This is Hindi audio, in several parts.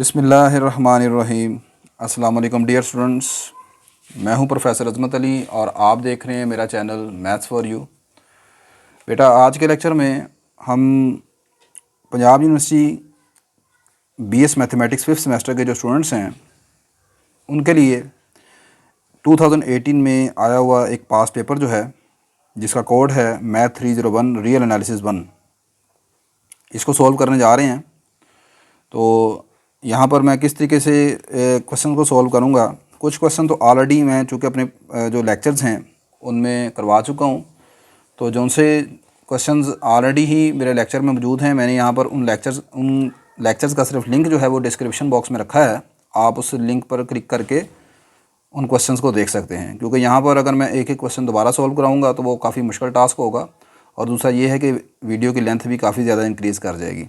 बिस्मिल्लाहिर्रहमानिर्रहीम। अस्सलाम वालेकुम डियर स्टूडेंट्स, मैं हूं प्रोफेसर अज़मत अली और आप देख रहे हैं मेरा चैनल मैथ्स फॉर यू। बेटा, आज के लेक्चर में हम Punjab university BS mathematics fifth semester के जो स्टूडेंट्स हैं उनके लिए 2018 में आया हुआ एक पास पेपर जो है जिसका कोड है मैथ 301 रियल एनालिसिस 1, इसको सॉल्व करने जा रहे हैं। तो यहाँ पर मैं किस तरीके से क्वेश्चन को सॉल्व करूँगा, कुछ क्वेश्चन तो ऑलरेडी मैं चूँकि अपने जो लेक्चर्स हैं उनमें करवा चुका हूँ, तो जो उनसे क्वेश्चंस ऑलरेडी ही मेरे लेक्चर में मौजूद हैं, मैंने यहाँ पर उन लेक्चर्स का सिर्फ लिंक जो है वो डिस्क्रिप्शन बॉक्स में रखा है। आप उस लिंक पर क्लिक करके उन क्वेश्चंस को देख सकते हैं, क्योंकि यहाँ पर अगर मैं एक एक क्वेश्चन दोबारा सॉल्व कराऊँगा तो वो काफ़ी मुश्किल टास्क होगा, और दूसरा ये है कि वीडियो की लेंथ भी काफ़ी ज़्यादा इंक्रीज़ कर जाएगी।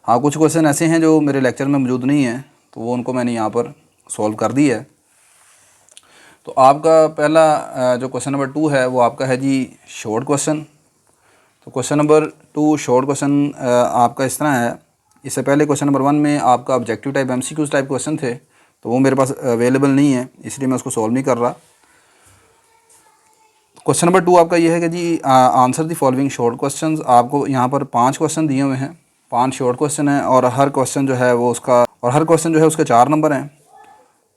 हाँ, कुछ क्वेश्चन ऐसे हैं जो मेरे लेक्चर में मौजूद नहीं हैं, तो वो उनको मैंने यहाँ पर सॉल्व कर दी है। तो आपका पहला जो क्वेश्चन नंबर 2 है वो आपका है जी शॉर्ट क्वेश्चन। तो क्वेश्चन नंबर 2 शॉर्ट क्वेश्चन आपका इस तरह है। इससे पहले क्वेश्चन नंबर 1 में आपका objective type MCQs type question थे, तो वो मेरे पास अवेलेबल नहीं है, इसलिए मैं उसको सॉल्व नहीं कर रहा। क्वेश्चन नंबर 2 आपका ये है कि जी answer the following short questions. आपको यहाँ पर 5 क्वेश्चन दिए हुए हैं, 5 शॉर्ट क्वेश्चन हैं, और हर क्वेश्चन जो है उसके 4 नंबर हैं।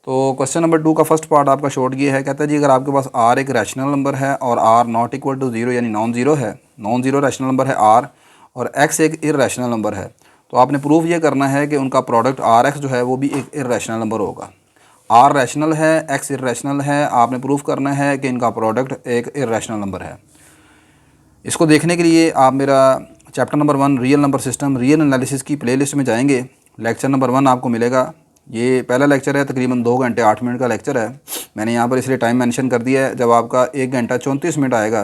तो क्वेश्चन नंबर 2 का फर्स्ट पार्ट आपका शॉर्ट ये है, कहता है जी अगर आपके पास R एक रैशनल नंबर है और R नॉट इक्वल टू 0 यानी नॉन ज़ीरो है, नॉन ज़ीरो रैशनल नंबर है R, और X एक इर्रेशनल नंबर है, तो आपने प्रूफ ये करना है कि उनका प्रोडक्ट RX जो है वो भी एक इर्रेशनल नंबर होगा। R रैशनल है, X इर्रेशनल है, आपने प्रूफ करना है कि इनका प्रोडक्ट एक इर्रेशनल नंबर है। इसको देखने के लिए आप मेरा chapter number 1 real number system real analysis की प्लेलिस्ट में जाएंगे। लेक्चर नंबर 1 आपको मिलेगा। ये पहला लेक्चर है, तकरीबन 2 घंटे 8 मिनट का लेक्चर है। मैंने यहाँ पर इसलिए टाइम मेंशन कर दिया है। जब आपका 1 घंटा 34 मिनट आएगा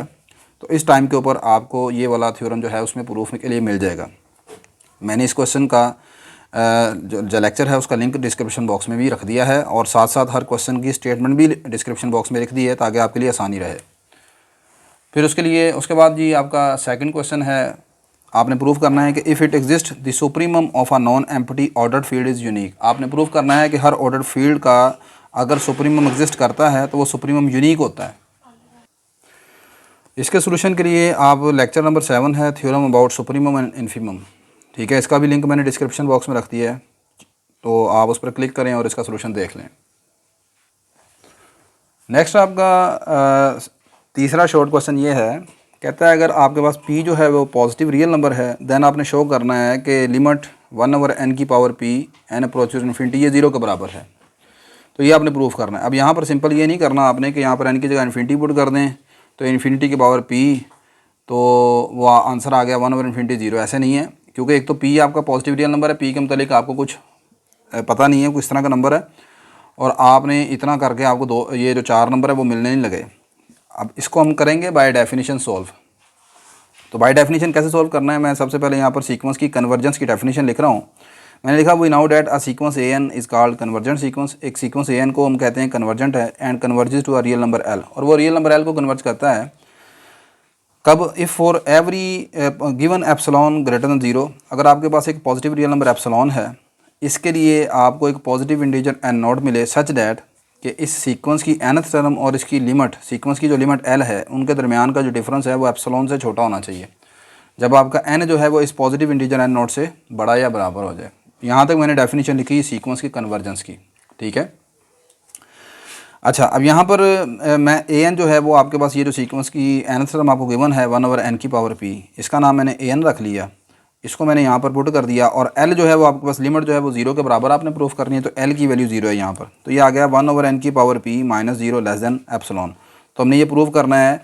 तो इस टाइम के ऊपर आपको ये वाला थ्योरम जो है उसमें प्रूफ के लिए मिल जाएगा। मैंने इस क्वेश्चन का जो लेक्चर है उसका लिंक डिस्क्रिप्शन बॉक्स में भी रख दिया है, और साथ साथ हर क्वेश्चन की स्टेटमेंट भी डिस्क्रिप्शन बॉक्स में लिख दी है ताकि आपके लिए आसानी रहे। फिर उसके बाद जी आपका सेकंड क्वेश्चन है, आपने प्रूफ करना है कि if it exist the supremum of a non empty ordered field is unique. आपने प्रूफ करना है कि हर ऑर्डर्ड फील्ड का अगर सुप्रीमम एग्जिस्ट करता है तो वो सुप्रीमम यूनिक होता है। इसके सोल्यूशन के लिए आप लेक्चर नंबर 7 है theorem about supremum and infimum, ठीक है, इसका भी लिंक मैंने डिस्क्रिप्शन बॉक्स में रख दिया है, तो आप उस पर क्लिक करें और इसका सोल्यूशन देख लें। नेक्स्ट आपका तीसरा शॉर्ट क्वेश्चन ये है, कहता है अगर आपके पास P जो है वो पॉजिटिव रियल नंबर है, देन आपने शो करना है कि लिमिट 1/n की power P n approaches infinity ये 0 के बराबर है। तो ये आपने प्रूफ करना है। अब यहाँ पर सिंपल ये नहीं करना आपने कि यहाँ पर n की जगह इन्फिनिटी पुट कर दें तो इन्फिनिटी की पावर P, तो वो आंसर आ गया 1/∞0। ऐसे नहीं है, क्योंकि एक तो P आपका पॉजिटिव रियल नंबर है, P के मतलब आपको कुछ पता नहीं है, किस तरह का नंबर है, और आपने इतना करके आपको ये जो 4 नंबर है वो मिलने नहीं लगे। अब इसको हम करेंगे बाय डेफिनेशन सॉल्व। तो बाय डेफिनेशन कैसे सॉल्व करना है, मैं सबसे पहले यहाँ पर सीक्वेंस की कन्वर्जेंस की डेफिनेशन लिख रहा हूँ। मैंने लिखा we know that a sequence AN is called convergent sequence. एक सीक्वेंस AN को हम कहते हैं कन्वर्जेंट है, and converges to a real number L, और वो रियल नंबर L को कन्वर्ज करता है कब, if for every given epsilon greater than 0। अगर आपके पास एक पॉजिटिव रियल नंबर एप्सिलॉन है, इसके लिए आपको एक पॉजिटिव इंटीजर n नॉट मिले सच दैट कि इस सीक्वेंस की nth टर्म और इसकी लिमिट, सीक्वेंस की जो लिमिट L है उनके दरमियान का जो डिफरेंस है वो एप्सिलॉन से छोटा होना चाहिए, जब आपका n जो है वो इस पॉजिटिव इंटीजर n नॉट से बड़ा या बराबर हो जाए। यहाँ तक मैंने डेफिनेशन लिखी सीक्वेंस की कन्वर्जेंस की, ठीक है। अच्छा, अब यहाँ पर मैं AN जो है वो आपके पास ये जो सीक्वेंस की nth टर्म आपको गिवन है 1/n की पावर P, इसका नाम मैंने AN रख लिया, इसको मैंने यहाँ पर पुट कर दिया, और L जो है वो आपके पास लिमिट जो है वो 0 के बराबर आपने प्रूफ करनी है, तो L की वैल्यू 0 है यहाँ पर, तो ये आ गया 1/n की power P minus 0 less than epsilon. तो हमने ये प्रूफ करना है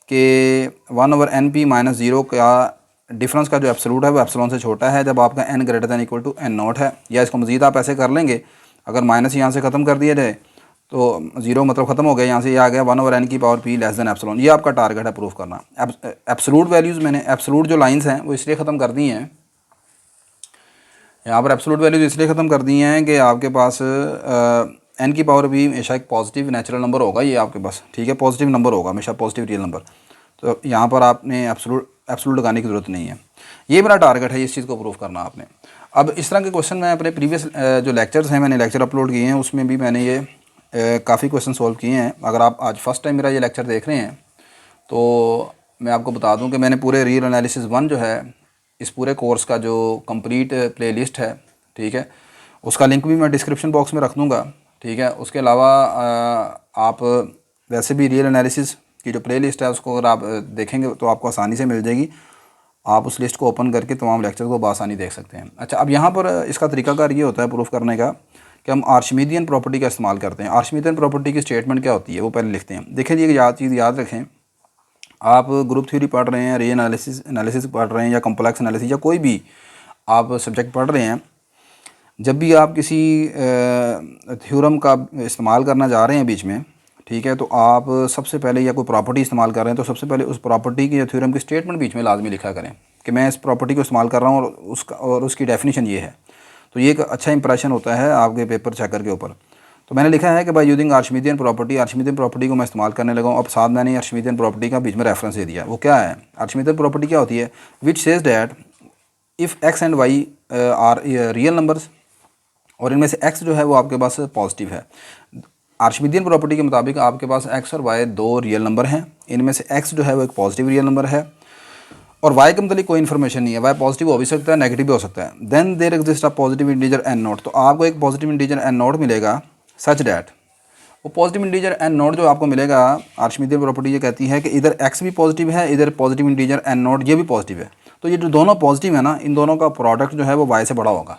कि 1/n P माइनस 0 का डिफरेंस का जो एब्सोल्यूट है वो एप्सिलॉन से छोटा है जब आपका n greater than equal to n naught है। या इसको मज़ीद आप ऐसे कर लेंगे, अगर माइनस यहाँ से ख़त्म कर दिया जाए तो 0 मतलब ख़त्म हो गया, यहाँ से ये आ गया 1/n की power P less than epsilon. ये आपका टारगेट है प्रूफ करना। एब्सोल्यूट वैल्यूज़ मैंने एब्सोल्यूट जो लाइंस हैं वो इसलिए ख़त्म कर दी हैं, यहाँ पर एब्सोल्यूट वैल्यूज़ इसलिए ख़त्म कर दी हैं कि आपके पास n की पावर P हमेशा एक पॉजिटिव नेचुरल नंबर होगा, ये आपके पास, ठीक है, पॉजिटिव नंबर होगा हमेशा, पॉजिटिव रियल नंबर। तो यहाँ पर आपने एब्सोल्यूट लगाने की ज़रूरत नहीं है। ये मेरा टारगेट है, इस चीज़ को प्रूफ करना आपने। अब इस तरह के क्वेश्चन मैं अपने प्रीवियस जो लेक्चर्स हैं, मैंने लेक्चर अपलोड किए हैं, उसमें भी मैंने ये काफ़ी क्वेश्चन सॉल्व किए हैं। अगर आप आज फर्स्ट टाइम मेरा ये लेक्चर देख रहे हैं तो मैं आपको बता दूं कि मैंने पूरे रियल एनालिसिस 1 जो है, इस पूरे कोर्स का जो कंप्लीट प्लेलिस्ट है, ठीक है, उसका लिंक भी मैं डिस्क्रिप्शन बॉक्स में रख दूँगा, ठीक है। उसके अलावा आप वैसे भी रियल एनालिसिस की जो प्लेलिस्ट है उसको अगर आप देखेंगे तो आपको आसानी से मिल जाएगी। आप उस लिस्ट को ओपन करके तमाम लेक्चर को बआसानी देख सकते हैं। अच्छा, अब यहाँ पर इसका तरीकाकार ये होता है प्रूफ करने का कि हम आर्शिमीदियन प्रॉपर्टी का इस्तेमाल करते हैं। आर्शिमीदियन प्रॉपर्टी की स्टेटमेंट क्या होती है वो पहले लिखते हैं। देखिए जी, एक चीज़ याद रखें, आप ग्रुप थ्योरी पढ़ रहे हैं, री एनालिसिस पढ़ रहे हैं, या कॉम्प्लेक्स एनालिसिस या कोई भी आप सब्जेक्ट पढ़ रहे हैं, जब भी आप किसी थ्योरम का इस्तेमाल करना जा रहे हैं बीच में, ठीक है, तो आप सबसे पहले या कोई प्रॉपर्टी इस्तेमाल कर रहे हैं तो सबसे पहले उस प्रॉपर्टी की या थ्योरम की स्टेटमेंट बीच में लाजमी लिखा करें कि मैं इस प्रॉपर्टी को इस्तेमाल कर रहा हूँ और उसकी डेफिनेशन ये है। तो ये एक अच्छा इंप्रेशन होता है आपके पेपर चेकर के ऊपर। तो मैंने लिखा है कि बाय यूजिंग आर्शिमीदियन प्रॉपर्टी को मैं इस्तेमाल करने लगा हूँ। अब साथ मैंने आर्शिमीदियन प्रॉपर्टी का बीच में रेफरेंस दे दिया। वो क्या है? आर्शिमीदियन प्रॉपर्टी क्या होती है? Which says that if x and y are real numbers, और इनमें से x जो है वो आपके पास पॉजिटिव है। आर्शिमीदियन प्रॉपर्टी के मुताबिक आपके पास x और y दो रियल नंबर हैं, इनमें से x जो है वो एक पॉजिटिव रियल नंबर है और y के मतलब कोई इन्फॉर्मेशन नहीं है। y पॉजिटिव हो भी सकता है, नेगेटिव भी हो सकता है। Then there exist a positive integer n naught, तो आपको एक पॉजिटिव इंटीजर n नॉट मिलेगा सच डैट, वो पॉजिटिव इंटीजर n नॉट जो आपको मिलेगा, आर्शिमीदियन प्रॉपर्टी ये कहती है कि इधर x भी पॉजिटिव है, इधर पॉजिटिव इंटीजर n नॉट ये भी पॉजिटिव है। तो ये जो दोनों पॉजिटिव है ना, इन दोनों का प्रोडक्ट जो है वो y से बड़ा होगा।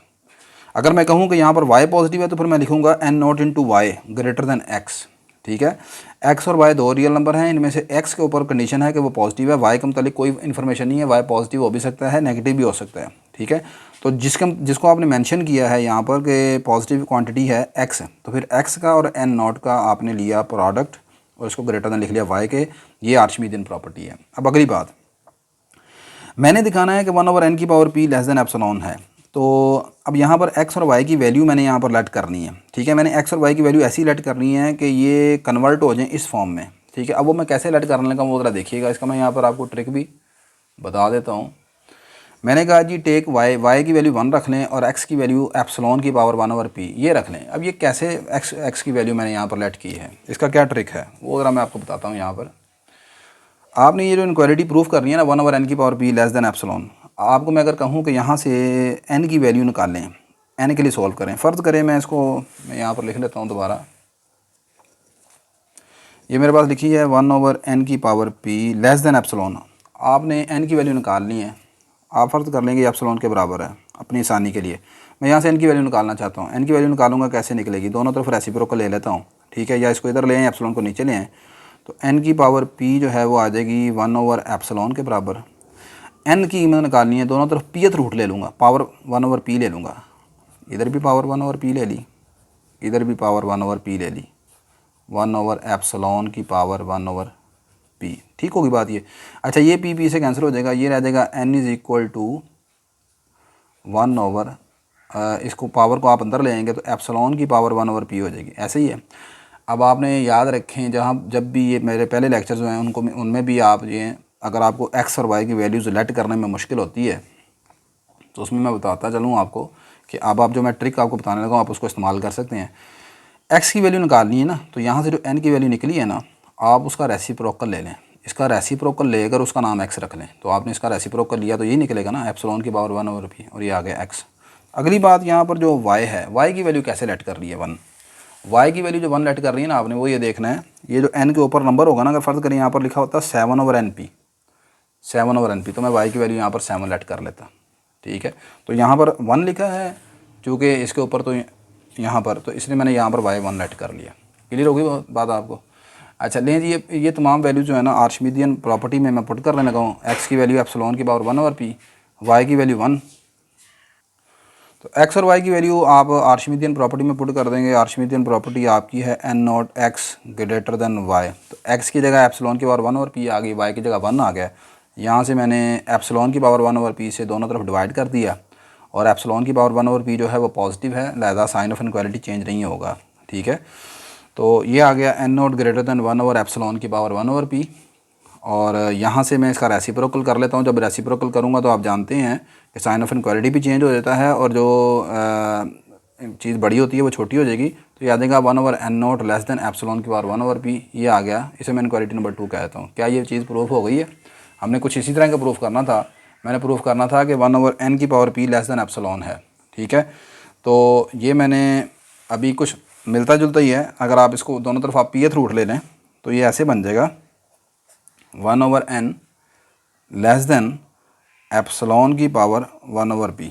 अगर मैं कहूँ कि यहाँ पर y पॉजिटिव है तो फिर मैं लिखूँगा n naught into y greater than x, ठीक है। x और y दो रियल नंबर हैं, इनमें से x के ऊपर कंडीशन है कि वो पॉजिटिव है, y के मतलब कोई इन्फॉर्मेशन नहीं है, y पॉजिटिव हो भी सकता है, नेगेटिव भी हो सकता है, ठीक है। तो जिसको आपने मेंशन किया है यहाँ पर कि पॉजिटिव क्वांटिटी है x, तो फिर x का और n नॉट का आपने लिया प्रोडक्ट और इसको ग्रेटर दैन लिख लिया y के। ये आर्शिमीदियन प्रॉपर्टी है। अब अगली बात, मैंने दिखाना है कि 1/n की power p less than epsilon है। तो अब यहाँ पर x और y की वैल्यू मैंने यहाँ पर लेट करनी है, ठीक है। मैंने x और y की वैल्यू ऐसी लेट करनी है कि ये कन्वर्ट हो जाए इस फॉर्म में, ठीक है। अब वो मैं कैसे लेट करने लगा वो ज़रा देखिएगा। इसका मैं यहाँ पर आपको ट्रिक भी बता देता हूँ। मैंने कहा जी टेक y की वैल्यू 1 रख लें और x की वैल्यू एप्सिलॉन की पावर 1/p ये रख लें। अब ये कैसे x की वैल्यू मैंने यहाँ पर लेट की है, इसका क्या ट्रिक है वो ज़रा मैं आपको बताता हूँ। यहाँ पर आपने ये जो इनक्वालिटी प्रूफ करनी है ना, 1/n की power p less than epsilon, आपको मैं अगर कहूँ कि यहाँ से n की वैल्यू निकालें, n के लिए सॉल्व करें, फ़र्ज़ करें मैं यहाँ पर लिख लेता हूँ दोबारा। ये मेरे पास लिखी है 1/n की power p less than epsilon. आपने n की वैल्यू निकालनी है, आप फ़र्ज़ कर लेंगे एप्सिलॉन के बराबर है अपनी आसानी के लिए। मैं यहाँ से n की वैल्यू निकालना चाहता हूँ, n की वैल्यू निकालूंगा कैसे निकलेगी, दोनों तरफ रेसिप्रोकल ले लेता हूँ, ठीक है, या इसको इधर ले आएँ एप्सिलॉन को नीचे ले आएँ, तो n की पावर p जो है वो आ जाएगी 1/एप्सिलॉन के बराबर। n की कीमत निकालनी है, दोनों तरफ pth रूट ले लूँगा, पावर 1/p ले लूँगा, इधर भी पावर 1/p ले ली, इधर भी पावर 1/p ले ली, 1/एप्सिलॉन की पावर 1/p, ठीक होगी बात ये। अच्छा, ये p से कैंसिल हो जाएगा, ये रह जाएगा n इज़ इक्वल टू 1/, इसको पावर को आप अंदर ले आएंगे तो एप्सिलॉन की पावर 1/p हो जाएगी, ऐसे ही है। अब आपने याद रखें, जब भी ये मेरे पहले लेक्चर्स हुए हैं उनमें भी आप ये अगर आपको x और y की वैल्यूज़ लेट करने में मुश्किल होती है तो उसमें मैं बताता चलूँ आपको कि अब आप जो मैं ट्रिक आपको बताने लगा हूँ आप उसको इस्तेमाल कर सकते हैं। x की वैल्यू निकालनी है ना, तो यहाँ से जो n की वैल्यू निकली है ना, आप उसका रेसिप्रोकल ले लें, इसका रेसिप्रोकल लेकर उसका नाम x रख लें। तो आपने इसका रेसिप्रोकल लिया तो यही निकलेगा ना, एप्सिलॉन की पावर 1/p, और ये आ गया x। अगली बात, यहाँ पर जो y है, y की वैल्यू कैसे लेट कर रही है 1, y की वैल्यू जो 1 लेट कर रही है ना आपने, वो ये देखना है, ये जो n के ऊपर नंबर होगा ना, अगर फ़र्ज़ करें यहाँ पर लिखा होता 7/np, 7/np, तो मैं y की वैल्यू यहाँ पर 7 लेट कर लेता, ठीक है। तो यहाँ पर 1 लिखा है चूँकि इसके ऊपर, तो यहाँ पर, तो इसलिए मैंने यहाँ पर y 1 लेट कर लिया। क्लियर होगी बात आपको? अच्छा लें जी, ये तमाम वैल्यू जो है ना आर्शिमीदियन प्रॉपर्टी में मैं पुट कर लेने लगा हूँ। x की वैल्यू एप्सिलॉन की पावर 1/p, y की वैल्यू 1, तो x और y की वैल्यू आप आर्शिमीदियन प्रॉपर्टी में पुट कर देंगे। आर्शिमीदियन प्रॉपर्टी आपकी है n not x greater than y, तो x की जगह एप्सिलॉन की पावर 1/p आ गई, y की जगह 1 आ गया। यहाँ से मैंने एप्सिलॉन की पावर 1/p से दोनों तरफ डिवाइड कर दिया, और एप्सिलॉन की पावर 1/p जो है वो पॉजिटिव है, लिहाजा साइन ऑफ इनक्वालिटी चेंज नहीं होगा, ठीक है। तो ये आ गया n नॉट ग्रेटर दैन 1/एप्सिलॉन की पावर 1/p, और यहाँ से मैं इसका रेसिप्रोकल कर लेता हूँ। जब रेसिप्रोकल करूँगा तो आप जानते हैं कि साइन ऑफ इनक्वालिटी भी चेंज हो जाता है और जो चीज़ बड़ी होती है वो छोटी हो जाएगी। तो याद देगा 1/n0 लेस देन एप्सिलॉन की पावर 1/p, ये आ गया, इसे मैं इनक्वालिटी नंबर 2 कहता हूँ। क्या ये चीज़ प्रूफ हो गई है? हमने कुछ इसी तरह का प्रूफ करना था। मैंने प्रूफ करना था कि 1/n की power p less than epsilon है, ठीक है। तो ये मैंने अभी कुछ मिलता जुलता ही है। अगर आप इसको दोनों तरफ आप pth रूट ले लें तो ये ऐसे बन जाएगा 1/n लेस देन एप्सिलॉन की पावर 1/p।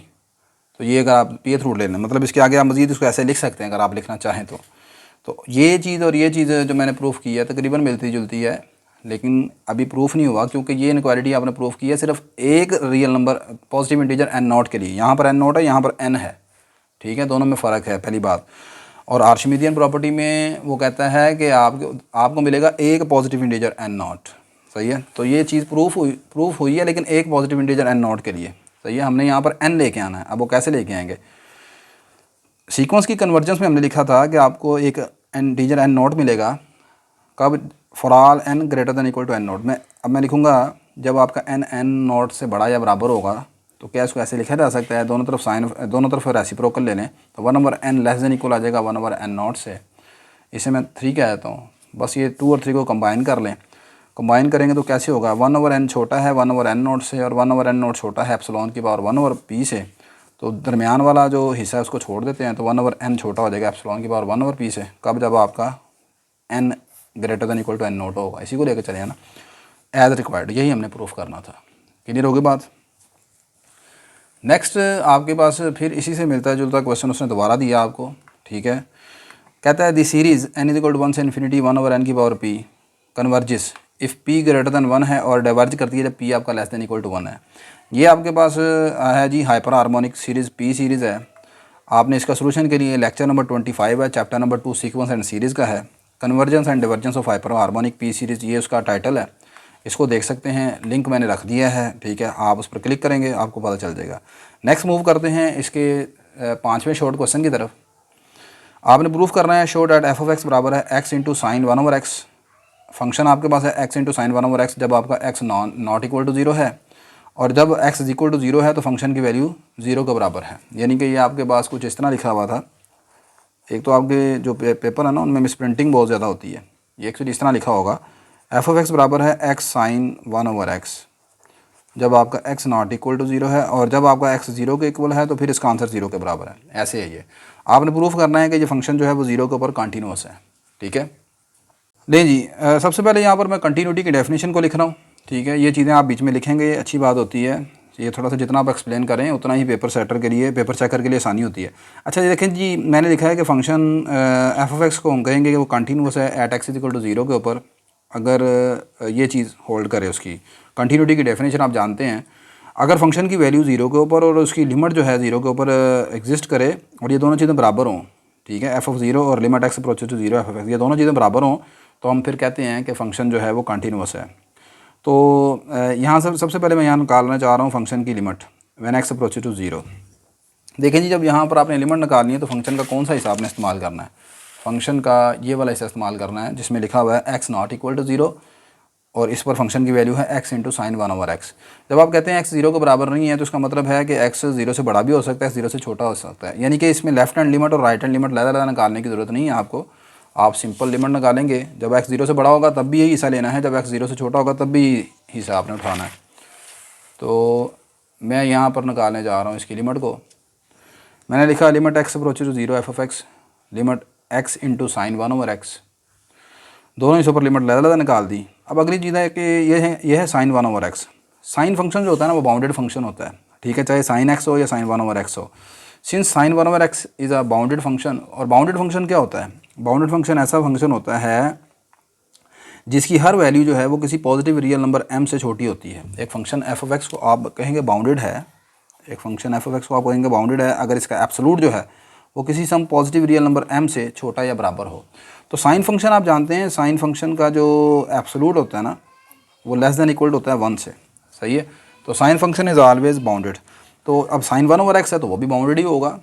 तो ये अगर आप pth रूट ले लें, मतलब इसके आगे आप मज़ीद इसको ऐसे लिख सकते हैं अगर आप लिखना चाहें तो ये चीज़ और ये चीज़ जो मैंने प्रूफ की है तकरीबन मिलती जुलती है, लेकिन अभी प्रूफ नहीं हुआ क्योंकि ये इनक्वालिटी आपने प्रूफ की है सिर्फ एक real number positive integer n0 के लिए। यहाँ पर n0 है, यहाँ पर n है, ठीक है, दोनों में फ़र्क है पहली बात। और आर्शिमिदियन प्रॉपर्टी में वो कहता है कि आपको मिलेगा एक पॉजिटिव इंटीजर n0, सही है। तो ये चीज़ प्रूफ हुई है, लेकिन एक पॉजिटिव इंटीजर n0 के लिए, सही है। हमने यहाँ पर n लेके आना है। अब वो कैसे लेके आएंगे? सीक्वेंस की कन्वर्जेंस में हमने लिखा था कि आपको एक इंटीजर n0 मिलेगा कब? For all n greater than equal to n0। अब मैं लिखूँगा जब आपका n n0 से बड़ा या बराबर होगा। तो क्या इसको ऐसे लिखा जा सकता है? दोनों तरफ रेसिप्रोकल ले लें तो 1/n लेस देन इक्वल आ जाएगा 1/n0 से। इसे मैं 3 कह देता हूँ। बस ये 2 और 3 को कंबाइन कर लें। कंबाइन करेंगे तो कैसे होगा? 1/n छोटा है 1/n0 से और 1/n0 छोटा है एप्सिलॉन की पावर 1/p से। तो दरमियान वाला जो हिस्सा है उसको छोड़ देते हैं, तो 1/n छोटा हो जाएगा एप्सिलॉन की पावर 1/p से। कब? जब आपका n greater than equal to n0 होगा। इसी को लेकर चले ना, एज रिक्वायर्ड। यही हमने प्रूफ करना था। क्लियर होगी बात? नेक्स्ट आपके पास फिर इसी से मिलता जुलता क्वेश्चन उसने दोबारा दिया आपको, ठीक है। कहता है the series n is equal to 1 से इन्फिनिटी 1/n की power p converges if p greater than 1 है और डाइवर्ज करती है जब p आपका लेस देन इक्वल टू 1 है। ये आपके पास है जी hyper harmonic series p series है। आपने इसका सोल्यूशन के लिए लेक्चर नंबर 25 है, chapter number 2 sequence and series का है, convergence and divergence of hyper harmonic p series, ये उसका टाइटल है। इसको देख सकते हैं, लिंक मैंने रख दिया है, ठीक है। आप उस पर क्लिक करेंगे आपको पता चल जाएगा। नेक्स्ट मूव करते हैं इसके 5वें शॉर्ट क्वेश्चन की तरफ। आपने प्रूफ करना है शो डैट f(x) बराबर है x into sine 1/x। Function आपके पास है x इंटू साइन 1/x जब आपका x नॉट इक्वल टू 0 है, और जब x इज इक्वल टू 0 है तो फंक्शन की वैल्यू 0 के बराबर है। यानी कि ये आपके पास कुछ इस तरह लिखा हुआ था। एक तो आपके जो पेपर है ना उनमें मिसप्रिंटिंग बहुत ज़्यादा होती है। ये एक्चुअली इस तरह लिखा होगा f(x) बराबर है x साइन 1/x जब आपका x नॉट इक्वल टू 0 है, और जब आपका x 0 के इक्वल है तो फिर इसका आंसर 0 के बराबर है। ऐसे है ये। आपने प्रूफ करना है कि ये फंक्शन जो है वो 0 के ऊपर कंटिन्यूस है, ठीक है। नहीं जी, सबसे पहले यहाँ पर मैं कंटिन्यूटी की डेफिनेशन को लिख रहा हूँ, ठीक है। ये चीज़ें आप बीच में लिखेंगे, ये अच्छी बात होती है। ये थोड़ा सा जितना आप एक्सप्लेन करें उतना ही पेपर चेकर के लिए आसानी होती है। अच्छा ये देखें जी, मैंने लिखा है कि फंक्शन f(x) को हम कहेंगे कि वो कंटिन्यूस है at x is equal to 0 के ऊपर, अगर ये चीज़ होल्ड करे। उसकी कंटिन्यूटी की डेफिनेशन आप जानते हैं। अगर फंक्शन की वैल्यू 0 के ऊपर और उसकी लिमिट जो है 0 के ऊपर एग्जिस्ट करे और ये दोनों चीज़ें बराबर हों, ठीक है, f(0) और limit x approaches to 0 f(x), ये दोनों चीज़ें बराबर हों तो हम फिर कहते हैं कि फ़ंक्शन जो है वो कंटिन्यूस है। तो यहाँ सबसे पहले मैं यहाँ निकालना चाह रहा हूँ फंक्शन की limit when x approaches to 0। देखें जी, जब यहाँ पर आपने लिमिट निकालनी है तो फंक्शन का कौन सा हिसाब में इस्तेमाल करना है? फंक्शन का ये वाला हिस्सा इस्तेमाल करना है जिसमें लिखा हुआ है x नॉट इक्वल टू 0 और इस पर फंक्शन की वैल्यू है x इंटू साइन 1/x। जब आप कहते हैं x 0 के बराबर नहीं है तो इसका मतलब है कि x 0 से बड़ा भी हो सकता है, 0 से छोटा हो सकता है। यानी कि इसमें लेफ्ट हैंड लिमिट और राइट हैंड लिमिट लहदा निकालने की ज़रूरत नहीं है आपको। आप सिंपल लिमिट निकालेंगे, जब x 0 से बड़ा होगा तब भी यही हिस्सा लेना है, जब x 0 से छोटा होगा तब भी हिस्सा आपने उठाना है। तो मैं यहाँ पर निकालने जा रहा हूँ इसकी लिमिट को। मैंने लिखा limit x approaches to 0 f(x) limit x into sine 1/x। दोनों हिस्सों पर लिमिट लहदा निकाल दी। अब अगली चीज़ है कि ये है साइन 1/x। साइन फंक्शन जो होता है ना वो बाउंडेड फंक्शन होता है, ठीक है, चाहे साइन x हो या साइन 1/x हो। Since sign 1/x is a bounded function. और बाउंडेड फंक्शन क्या होता है? बाउंडेड फंक्शन ऐसा फंक्शन होता है जिसकी हर वैल्यू जो है वो किसी पॉजिटिव रियल नंबर m से छोटी होती है। एक फंक्शन f(x) को आप कहेंगे बाउंडेड है, एक फंक्शन f(x) को आप कहेंगे बाउंडेड है अगर इसका एब्सोल्यूट जो है वो किसी some positive real number m से छोटा या बराबर हो। तो साइन फंक्शन आप जानते हैं, साइन फंक्शन का जो एब्सोल्यूट होता है ना वो लेस देन इक्वल होता है 1 से, सही है। तो sine function is always bounded. तो अब साइन 1/x है तो वो भी बाउंडेड ही होगा।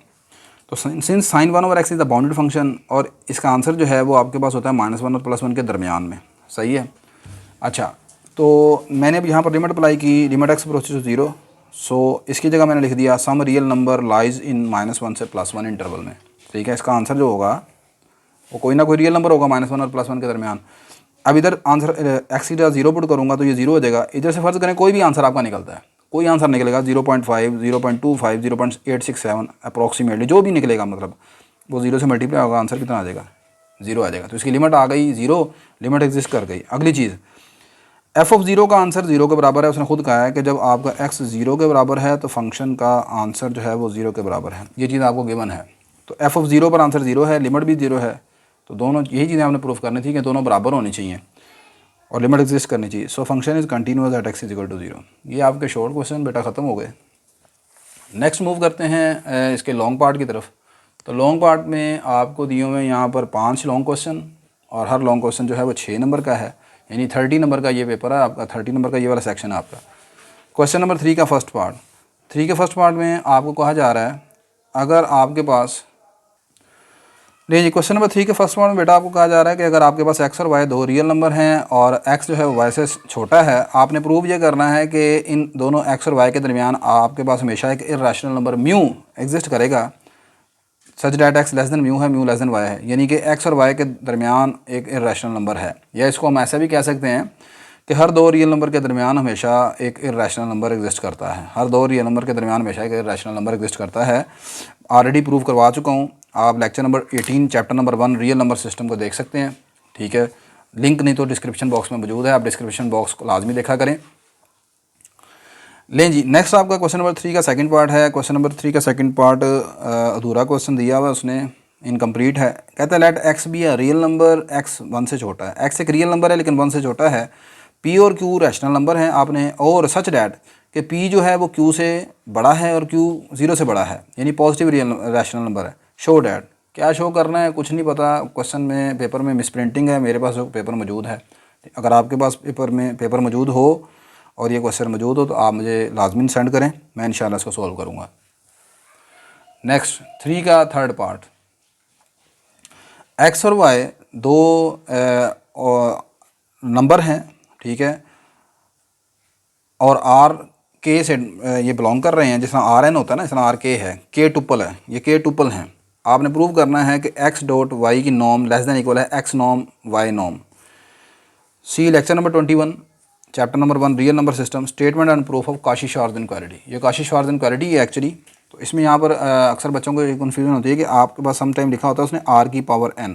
तो since sign 1/x is the bounded function और इसका आंसर जो है वो आपके पास होता है -1 और +1 के दरमियान में, सही है। अच्छा, तो मैंने अब यहाँ पर लिमिट अप्लाई की, limit x approaches to 0 so इसकी जगह मैंने लिख दिया some real number lies in -1 से +1 इंटरवल में। ठीक है, इसका आंसर जो होगा वो कोई ना कोई रियल नंबर होगा -1 और +1 के दरमियान। अब इधर आंसर एक्स की जगह 0 पुट करूँगा तो ये 0 हो जाएगा। इधर से फ़र्ज़ करें कोई भी आंसर आपका निकलता है, कोई आंसर निकलेगा 0.5, 0.25, 0.867 अप्रॉक्सीमेटली जो भी निकलेगा, मतलब वो 0 से मल्टीप्लाई होगा, आंसर कितना आ जाएगा, 0 आ जाएगा। तो इसकी लिमिट आ गई 0, लिमिट एग्जिस्ट कर गई। अगली चीज़ f(0) का आंसर 0 के बराबर है। उसने खुद कहा है कि जब आपका x 0 के बराबर है तो फंक्शन का आंसर जो है वो 0 के बराबर है। ये चीज़ आपको गिवन है। तो f(0) पर आंसर 0 है, लिमिट भी 0 है, तो दोनों यही चीज़ें आपने प्रूफ करनी थी कि दोनों बराबर होनी चाहिए और लिमिट एग्जिस्ट करनी चाहिए। So function is continuous eight x = 0। ये आपके शॉर्ट क्वेश्चन बेटा ख़त्म हो गए। नेक्स्ट मूव करते हैं इसके लॉन्ग पार्ट की तरफ। तो लॉन्ग पार्ट में आपको दिए हुए यहाँ पर 5 लॉन्ग क्वेश्चन और हर लॉन्ग क्वेश्चन जो है वो 6 नंबर का है, यानी 30 नंबर का ये पेपर है आपका, 30 नंबर का ये वाला सेक्शन है आपका। क्वेश्चन नंबर 3 का फर्स्ट पार्ट, 3 के फर्स्ट पार्ट में आपको कहा जा रहा है अगर आपके पास नहीं, क्वेश्चन नंबर 3 के फर्स्ट पार्ट में बेटा आपको कहा जा रहा है कि अगर आपके पास x और y दो रियल नंबर हैं और x जो है y से छोटा है, आपने प्रूव ये करना है कि इन दोनों x और y के दरमियान आपके पास हमेशा एक इर्रेशनल नंबर म्यू एग्जिस्ट करेगा such that x less than mu है, म्यू लेस देन y है, यानी कि x और y के दरमियान एक इर्रेशनल नंबर है। या इसको हम ऐसा भी कह सकते हैं कि हर दो रियल नंबर के दरमियान हमेशा एक इर्रेशनल नंबर एग्जिस्ट करता है। हर दो रियल नंबर के दरमियान हमेशा एक इर्रेशनल नंबर एग्जिस्ट करता है। ऑलरेडी प्रूव करवा चुका हूँ, आप lecture number 18 chapter number 1 real number system को देख सकते हैं। ठीक है, लिंक नहीं तो डिस्क्रिप्शन बॉक्स में मौजूद है, आप डिस्क्रिप्शन बॉक्स को लाजमी देखा करें। लें जी, नेक्स्ट आपका क्वेश्चन नंबर 3 का सेकंड पार्ट है। क्वेश्चन नंबर 3 का सेकंड पार्ट अधूरा क्वेश्चन दिया हुआ है उसने, इनकम्प्लीट है। कहता है let x be a real number, x 1 से छोटा है। x एक रियल नंबर है लेकिन 1 से छोटा है। p और q रैशनल नंबर हैं आपने, और सच डैट कि p जो है वो q से बड़ा है और q 0 से बड़ा है, यानी पॉजिटिव रियल रैशनल नंबर है। शो डैट, क्या शो करना है कुछ नहीं पता, क्वेश्चन में पेपर में मिसप्रिंटिंग है, मेरे पास पेपर मौजूद है। अगर आपके पास पेपर मौजूद हो और ये क्वेश्चन मौजूद हो तो आप मुझे लाजमी सेंड करें, मैं इंशाल्लाह इसको सॉल्व करूँगा। नेक्स्ट 3 का थर्ड पार्ट, x और y दो नंबर हैं, ठीक है, और r k से ये बिलोंग कर रहे हैं। जिस तरह rn होता है ना, इस तरह r k है, k टुपल है, ये k टुपल हैं। आपने प्रूव करना है कि x डॉट y की नॉर्म लेस देन इक्वल है x norm y norm. See lecture number 21 chapter number 1 real number system, statement and proof of Cauchy Schwarz inequality. ये काशी-श्वार्ज़ इनक्वालिटी है एक्चुअली। तो इसमें यहाँ पर अक्सर बच्चों को कन्फ्यूजन होती है कि आपके पास सम टाइम लिखा होता है उसने r की पावर n,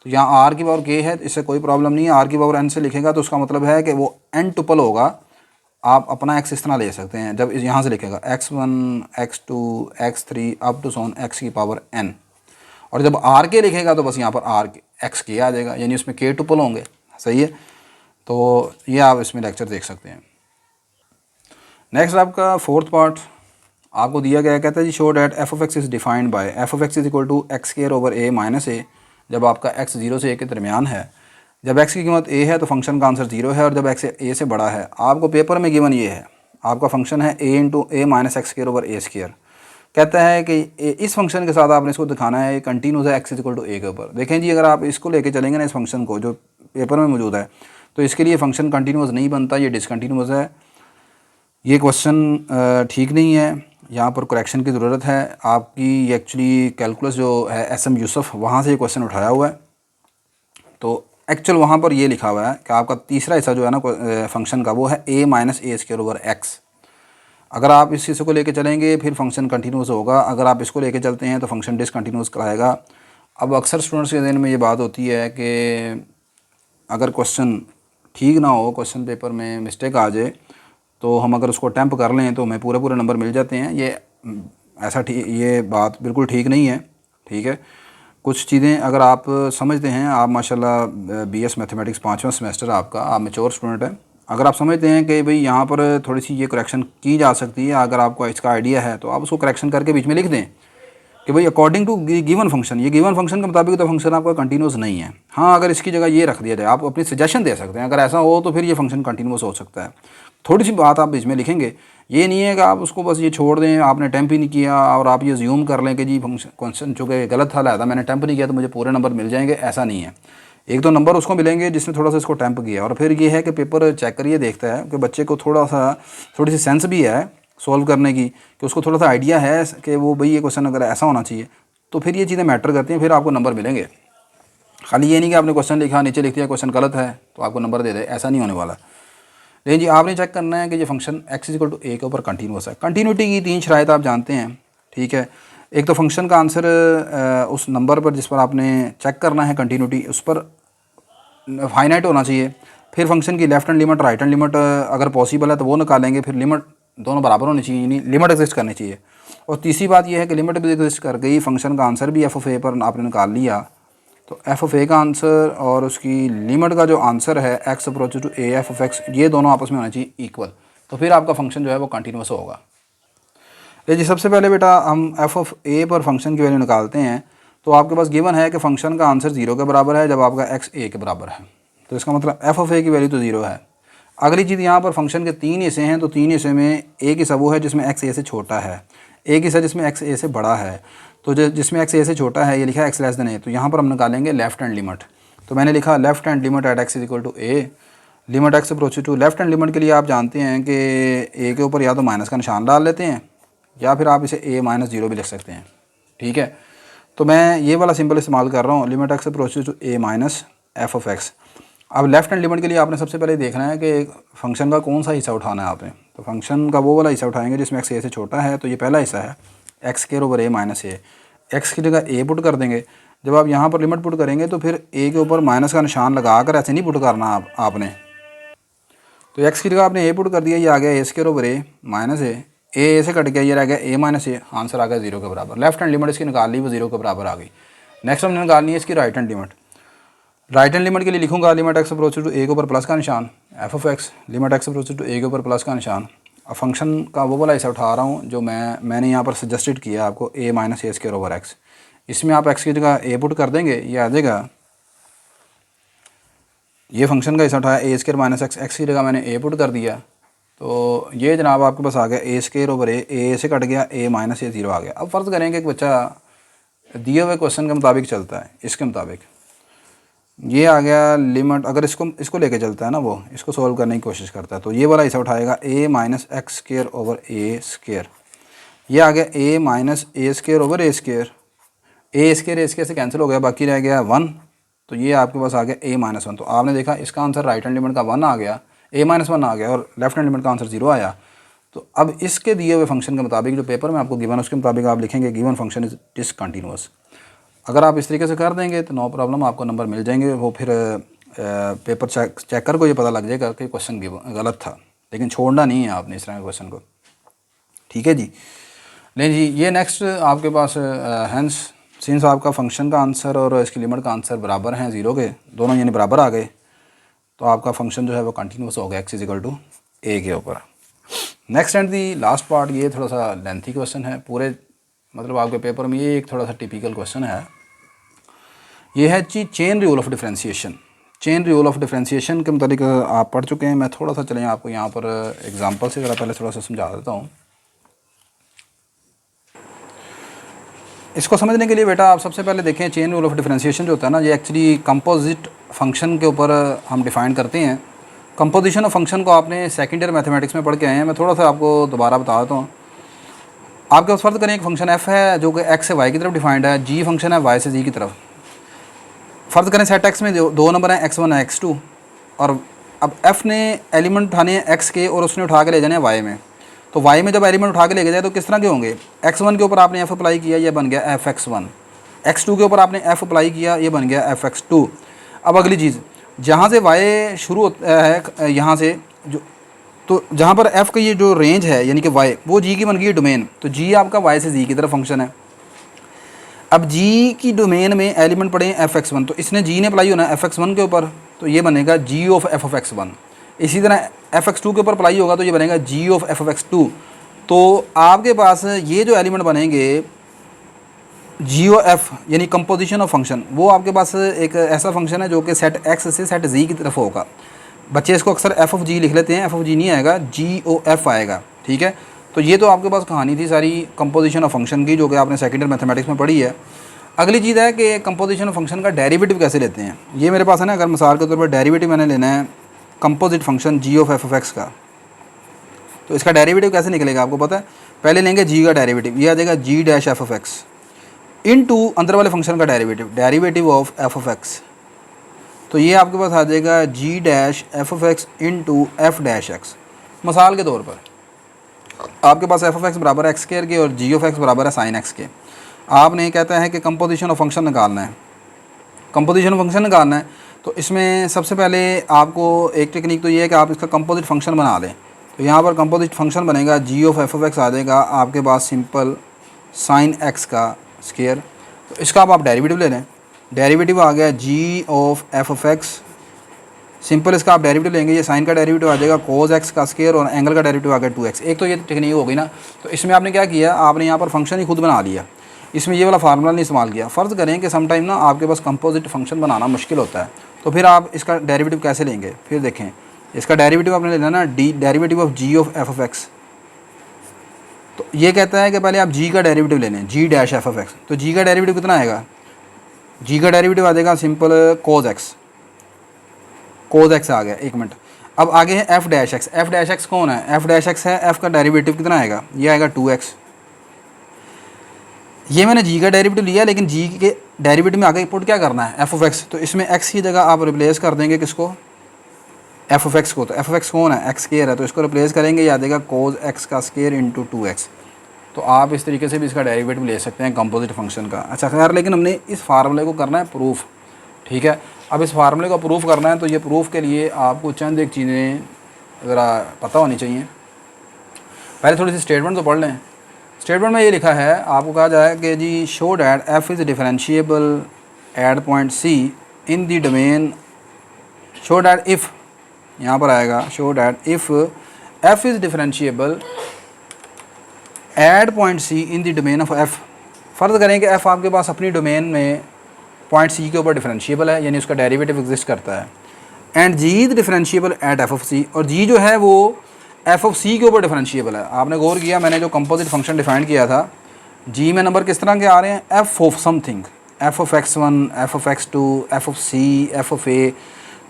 तो यहाँ r की पावर k है, इससे कोई प्रॉब्लम नहीं है। r की पावर n से लिखेगा तो उसका मतलब है कि वो n टुपल होगा। आप अपना x इस तरह ले सकते हैं, जब यहाँ से लिखेगा x1 x2 x3 up to सोन x की पावर n, और जब r k लिखेगा तो बस यहाँ पर r x k आ जाएगा, यानी उसमें k टुपल होंगे। सही है, तो ये आप इसमें लेक्चर देख सकते हैं। नेक्स्ट आपका फोर्थ पार्ट आपको दिया गया, कहता है जी show that f of x is defined by f of x is equal to x square over a minus a। जब आपका x 0 से a के दरमियान है, जब x की कीमत a है तो फंक्शन का आंसर 0 है, और जब x a से बड़ा है, आपको पेपर में गिवन ये है, आपका फंक्शन है a into a minus x square over a square. कहता है कि इस फंक्शन के साथ आपने इसको दिखाना है कंटिन्यूस है x is equal to a के ऊपर। देखें जी, अगर आप इसको लेके चलेंगे ना, इस फंक्शन को जो पेपर में मौजूद है, तो इसके लिए फंक्शन कंटिन्यूस नहीं बनता, ये डिसकंटिन्यूस है। ये क्वेश्चन ठीक नहीं है, यहाँ पर करेक्शन की ज़रूरत है आपकी। एक्चुअली कैलकुलस जो है SM यूसुफ, वहाँ से ये क्वेश्चन उठाया हुआ है। तो एक्चुअल वहाँ पर ये लिखा हुआ है कि आपका तीसरा हिस्सा जो है ना फंक्शन का, वो है a minus a square over x। अगर आप इस हिस्से को लेके चलेंगे फिर फंक्शन कंटिन्यूस होगा, अगर आप इसको लेके चलते हैं तो फंक्शन डिसकंटिन्यूस कराएगा। अब अक्सर स्टूडेंट्स के ज़हन में ये बात होती है कि अगर क्वेश्चन ठीक ना हो, क्वेश्चन पेपर में मिस्टेक आ जाए, तो हम अगर उसको अटैम्प्ट कर लें तो हमें पूरे नंबर मिल जाते हैं। ये ऐसा ये बात बिल्कुल ठीक नहीं है। ठीक है, कुछ चीज़ें अगर आप समझते हैं, आप माशाल्लाह BS मैथमेटिक्स 5वां सेमेस्टर आपका, आप मैच्योर स्टूडेंट हैं, अगर आप समझते हैं कि भाई यहाँ पर थोड़ी सी ये करेक्शन की जा सकती है, अगर आपको इसका आइडिया है तो आप उसको करेक्शन करके बीच में लिख दें कि भाई अकॉर्डिंग टू गिवन फंक्शन, ये गिवन फंक्शन के मुताबिक तो फंक्शन आपका कंटिन्यूस नहीं है। हाँ, अगर इसकी जगह ये रख दिया जाए, आप अपनी सजेशन दे सकते हैं, अगर ऐसा हो तो फिर ये फंक्शन कंटिन्यूस हो सकता है। थोड़ी सी बात आप इसमें लिखेंगे, ये नहीं है कि आप उसको बस ये छोड़ दें, आपने अटैम्प्ट ही नहीं किया और आप ये ज्यूम कर लें कि जी फंक्शन क्वेश्चन चूँकि गलत था लिहाजा मैंने अटैम्प्ट नहीं किया तो मुझे पूरे नंबर मिल जाएंगे। ऐसा नहीं है, एक दो नंबर उसको मिलेंगे जिसने थोड़ा सा इसको अटैम्प्ट किया। और फिर ये है कि पेपर चेक करिए, देखता है कि बच्चे को थोड़ी सी सेंस भी है, सॉल्व करने की, कि उसको थोड़ा सा आइडिया है कि वो भाई ये क्वेश्चन अगर ऐसा होना चाहिए, तो फिर ये चीज़ें मैटर करती हैं, फिर आपको नंबर मिलेंगे। खाली ये नहीं कि आपने क्वेश्चन लिखा, नीचे लिख दिया क्वेश्चन गलत है तो आपको नंबर दे दे, ऐसा नहीं होने वाला। लेकिन जी आपने चेक करना है कि ये फंक्शन x इक्वल टू ए के ऊपर कंटिन्यूस है। कंटिन्यूटी की 3 शराइत आप जानते हैं, ठीक है। एक तो फंक्शन का आंसर उस नंबर पर जिस पर आपने चेक करना है कंटिन्यूटी, उस पर फाइनाइट होना चाहिए। फिर फंक्शन की left hand limit, right hand limit अगर पॉसिबल है तो वो निकालेंगे। फिर लिमिट दोनों बराबर होनी चाहिए, यानी लिमिट एग्जिस्ट करनी चाहिए। और तीसरी बात यह है कि लिमिट भी एग्जिस्ट कर गई, फंक्शन का आंसर भी एफ ऑफ ए पर आपने निकाल लिया, तो एफ ऑफ ए का आंसर और उसकी लिमिट का जो आंसर है x approach to a f of x, ये दोनों आपस में होना चाहिए इक्वल, तो फिर आपका फंक्शन जो है वो कंटिन्यूस होगा। जी सबसे पहले बेटा हम एफ ऑफ ए पर फंक्शन की वैल्यू निकालते हैं। तो आपके पास गिवन है कि फंक्शन का आंसर 0 के बराबर है जब आपका एक्स ए के बराबर है, तो इसका मतलब एफ ऑफ ए की वैल्यू तो 0 है। अगली चीज़, यहाँ पर फंक्शन के 3 हिस्से हैं, तो 3 हिस्से में एक हिस्सा वो है जिसमें एक्स ए से छोटा है, एक हिस्सा जिसमें एक्स ए से बड़ा है। तो जिसमें एक्स ए से छोटा है ये लिखा है एक्स लेस देन ए, तो यहाँ पर हम निकालेंगे लेफ्ट हैंड लिमिट। तो मैंने लिखा left hand limit at x is equal to a, limit x approach to. Left hand limit के लिए आप जानते हैं कि ए के ऊपर या तो माइनस का निशान डाल लेते हैं या फिर आप इसे ए माइनस 0 भी लिख सकते हैं, ठीक है। तो मैं ये वाला सिंबल इस्तेमाल कर रहा हूँ, limit x approach to a minus F of x. अब लेफ्ट हैंड लिमिट के लिए आपने सबसे पहले देखना है कि फंक्शन का कौन सा हिस्सा उठाना है आपने। तो फंक्शन का वो वाला हिस्सा उठाएंगे जिसमें एक्स ए से छोटा है, तो ये पहला हिस्सा है एक्स स्क्वायर ओवर ए माइनस ए। एक्स की जगह ए पुट कर देंगे। जब आप यहाँ पर लिमिट पुट करेंगे तो फिर ए के ऊपर माइनस का निशान लगा कर ऐसे नहीं पुट करना आपने। तो एक्स की जगह आपने ए पुट कर दिया, ये आ गया ए स्क्वायर ओवर ए माइनस ए से कट गया, ये रह गया ए माइनस ए, आंसर आ गया 0 के बराबर। लेफ्ट हैंड लिमिट इसकी निकाल ली, वो 0 के बराबर आ गई। नेक्स्ट हमने निकालनी है इसकी right hand limit. Right hand limit के लिए लिखूंगा लिमिट एक्स अप्रोच टू ए के ऊपर प्लस का निशान f of x, limit x approach to ए के ऊपर प्लस का निशान। अब फंक्शन का वो वाला हिस्सा उठा रहा हूँ जो मैंने यहाँ पर सजेस्टेड किया आपको, ए माइनस ए स्क्वायर ओवर एक्स। इसमें आप एक्स की जगह ए पुट कर देंगे, ये आ जाएगा, ये फंक्शन का हिस्सा उठाया ए स्क्वायर माइनस एक्स, एक्स की जगह मैंने ए पुट कर दिया, तो ये जनाब आपके पास आ गया ए स्क्वायर ओवर ए से कट गया ए माइनस ए 0 आ गया। अब फ़र्ज़ करेंगे कि बच्चा दिए हुए क्वेश्चन के मुताबिक चलता है, इसके मुताबिक ये आ गया लिमिट, अगर इसको लेके चलता है ना, वो इसको सॉल्व करने की कोशिश करता है, तो ये वाला हिस्सा उठाएगा ए माइनस एक्स स्क्वायर ओवर ए स्क्वायर, ये आ गया ए माइनस ए स्क्वायर ओवर ए स्क्वायर, ए स्क्वायर से कैंसिल हो गया, बाकी रह गया 1, तो ये आपके पास आ गया ए माइनस 1। तो आपने देखा इसका आंसर राइट हैंड लिमिट का 1 आ गया, ए माइनस 1 आ गया, और लेफ्ट हैंड लिमिट का आंसर 0 आया। तो अब इसके दिए हुए फंक्शन के मुताबिक जो पेपर में आपको गिवन है उसके मुताबिक आप लिखेंगे गिवन फंक्शन इज डिसकंटिन्यूअस। अगर आप इस तरीके से कर देंगे तो नो प्रॉब्लम, आपको नंबर मिल जाएंगे। वो फिर पेपर चेकर को ये पता लग जाएगा कि क्वेश्चन गलत था, लेकिन छोड़ना नहीं है आपने इस तरह के क्वेश्चन को, ठीक है जी। लेकिन जी ये नेक्स्ट आपके पास हैंस सिंस आपका फंक्शन का आंसर और इसकी लिमिट का आंसर बराबर हैं 0 के, दोनों यानी बराबर आ गए, तो आपका फंक्शन जो है वो कंटिन्यूस हो गया एक्स इज इक्वल टू ए के ऊपर। Next and the last part, ये थोड़ा सा लेंथी क्वेश्चन है पूरे, मतलब आपके पेपर में ये एक थोड़ा सा टिपिकल क्वेश्चन है। ये है chain rule of differentiation. Chain rule of differentiation के मुताबिक आप पढ़ चुके हैं, मैं थोड़ा सा चलें आपको यहाँ पर एग्जांपल से ज़रा पहले थोड़ा सा समझा देता हूँ। इसको समझने के लिए बेटा आप सबसे पहले देखें चेन रूल ऑफ डिफरेंशिएशन जो होता है ना, ये एक्चुअली कंपोजिट फंक्शन के ऊपर हम डिफ़ाइन करते हैं। कंपोजिशन ऑफ फंक्शन को आपने सेकेंड ईयर मैथमेटिक्स में पढ़ के आए हैं, मैं थोड़ा सा आपको दोबारा बता देता हूँ। आपके पास फ़र्ज़ करें एक फंक्शन एफ़ है जो कि एक्स से वाई की तरफ डिफाइंड है, जी फंक्शन है वाई से जी की तरफ। फ़र्ज़ करें सेट एक्स में दो नंबर हैं x1 है x2, और अब f ने एलिमेंट उठाने हैं x के और उसने उठा के ले जाने हैं y में। तो y में जब एलिमेंट उठा के लेके जाए तो किस तरह के होंगे, x1 के ऊपर आपने f अप्लाई किया, ये बन गया fx1, x2 के ऊपर आपने f अप्लाई किया, ये बन गया fx2। अब अगली चीज़, जहाँ से y शुरू होता है यहाँ से जो, तो जहाँ पर f का ये जो रेंज है यानी कि y, वो g की बन गई डोमेन, तो g आपका y से z की तरफ फंक्शन है। अब g की डोमेन में एलिमेंट पड़े हैं fx1, तो इसने g ने अप्लाई होना है fx1 के ऊपर, तो ये बनेगा g of f of x1। इसी तरह fx2 के ऊपर अप्लाई होगा तो ये बनेगा g of f of x2। तो आपके पास ये जो एलिमेंट बनेंगे जी ओ एफ यानी कंपोजिशन ऑफ फंक्शन, वो आपके पास एक ऐसा फंक्शन है जो कि सेट x से सेट z की तरफ होगा। बच्चे इसको अक्सर f ऑफ g लिख लेते हैं, f ऑफ g नहीं आएगा, जी ओ एफ आएगा, ठीक है। तो ये तो आपके पास कहानी थी सारी कंपोजिशन ऑफ फंक्शन की, जो कि आपने सेकेंड ईयर मैथमेटिक्स में पढ़ी है। अगली चीज़ है कि कंपोजिशन ऑफ फंक्शन का डेरिवेटिव कैसे लेते हैं। ये मेरे पास है ना, अगर मिसाल के तौर पर डेरिवेटिव मैंने लेना है composite function ji of F of x का, तो इसका डेरिवेटिव कैसे निकलेगा आपको पता है? पहले लेंगे जी का डेरिवेटिव, ये आ जाएगा g dash F of x into अंदर वाले फंक्शन का derivative, derivative of F of x. तो ये आपके पास आ जाएगा g dash F of x into f dash x. मिसाल के तौर पर आपके पास एफ ऑफ एक्स बराबर है एक्स स्क्वायर के और जी ऑफ एक्स बराबर है साइन एक्स के। आपने कहता है कि कंपोजिशन ऑफ फंक्शन निकालना है, कंपोजिशन ऑफ फंक्शन निकालना है। तो इसमें सबसे पहले आपको एक टेक्निक तो ये है कि आप इसका कंपोजिट फंक्शन बना दें। तो यहाँ पर कंपोजिट फंक्शन बनेगा g of F of x आ जाएगा आपके पास सिंपल साइन एक्स का स्क्वायर। तो इसका आप डेरिवेटिव ले लें, डेरिवेटिव आ गया g of F of x, simple इसका आप डेरिवेटिव लेंगे, ये साइन का डेरिवेटिव आ जाएगा कोस एक्स का स्क्वायर और एंगल का डेरिवेटिव आ गया 2x। एक तो ये टेक्निक हो गई ना। तो इसमें आपने क्या किया, आपने यहाँ पर फंक्शन ही खुद बना लिया, इसमें ये वाला फार्मूला नहीं इस्तेमाल किया। फ़र्ज़ करें कि समटाइम ना आपके पास कंपोजिट फंक्शन बनाना मुश्किल होता है, तो फिर आप इसका डेरिवेटिव कैसे लेंगे? फिर देखें, इसका डेरिवेटिव आपने लेना ना the derivative of g of F of x. तो ये कहता है कि पहले आप जी का डेरिवेटिव ले लें, जी डैश एफ ऑफ एक्स। तो जी का डेरिवेटिव कितना आएगा? जी का डेरिवेटिव आ जाएगा simple cos x, cos x आ गया। एक मिनट, अब आगे है f dash x. F dash x कौन है? एफ डैश एक्स है, एफ का डेरिवेटिव कितना आएगा? ये आएगा 2x। ये मैंने जी का डेरिवेटिव लिया, लेकिन जी के डेरिवेटिव में आगे पुट क्या करना है? F of x. तो इसमें एक्स की जगह आप रिप्लेस कर देंगे किसको? एफ ऑफ एक्स को। तो एफ ऑफ एक्स कौन है? एक्स स्क्वायर है, तो इसको रिप्लेस करेंगे, ये आ जाएगा कोस एक्स का स्क्वायर इंटू 2x। तो आप इस तरीके से भी इसका डेरिवेटिव ले सकते हैं कंपोजिट फंक्शन का। अच्छा खैर, लेकिन हमने इस फार्मूले को करना है प्रूफ, ठीक है। अब इस फार्मूले को प्रूफ करना है, तो ये प्रूफ के लिए आपको चंद एक चीज़ें ज़रा पता होनी चाहिए। पहले थोड़ी सी स्टेटमेंट तो पढ़ लें। स्टेटमेंट में ये लिखा है, आपको कहा जाए कि जी show that f is differentiable at point c in the domain, show that if, यहाँ पर आएगा show that if F is differentiable at point c in the domain of f. फ़र्ज़ करें कि एफ़ आपके पास अपनी डोमेन में पॉइंट सी के ऊपर डिफरेंशिएबल है, यानी उसका डेरिवेटिव एग्जिस्ट करता है। And G is differentiable at F of C, और जी जो है वो एफ ऑफ सी के ऊपर डिफरेंशिएबल है। आपने गौर किया, मैंने जो कंपोजिट फंक्शन डिफाइन किया था, जी में नंबर किस तरह के आ रहे हैं? F of something, F of x1, F of x2, F of C, F of A.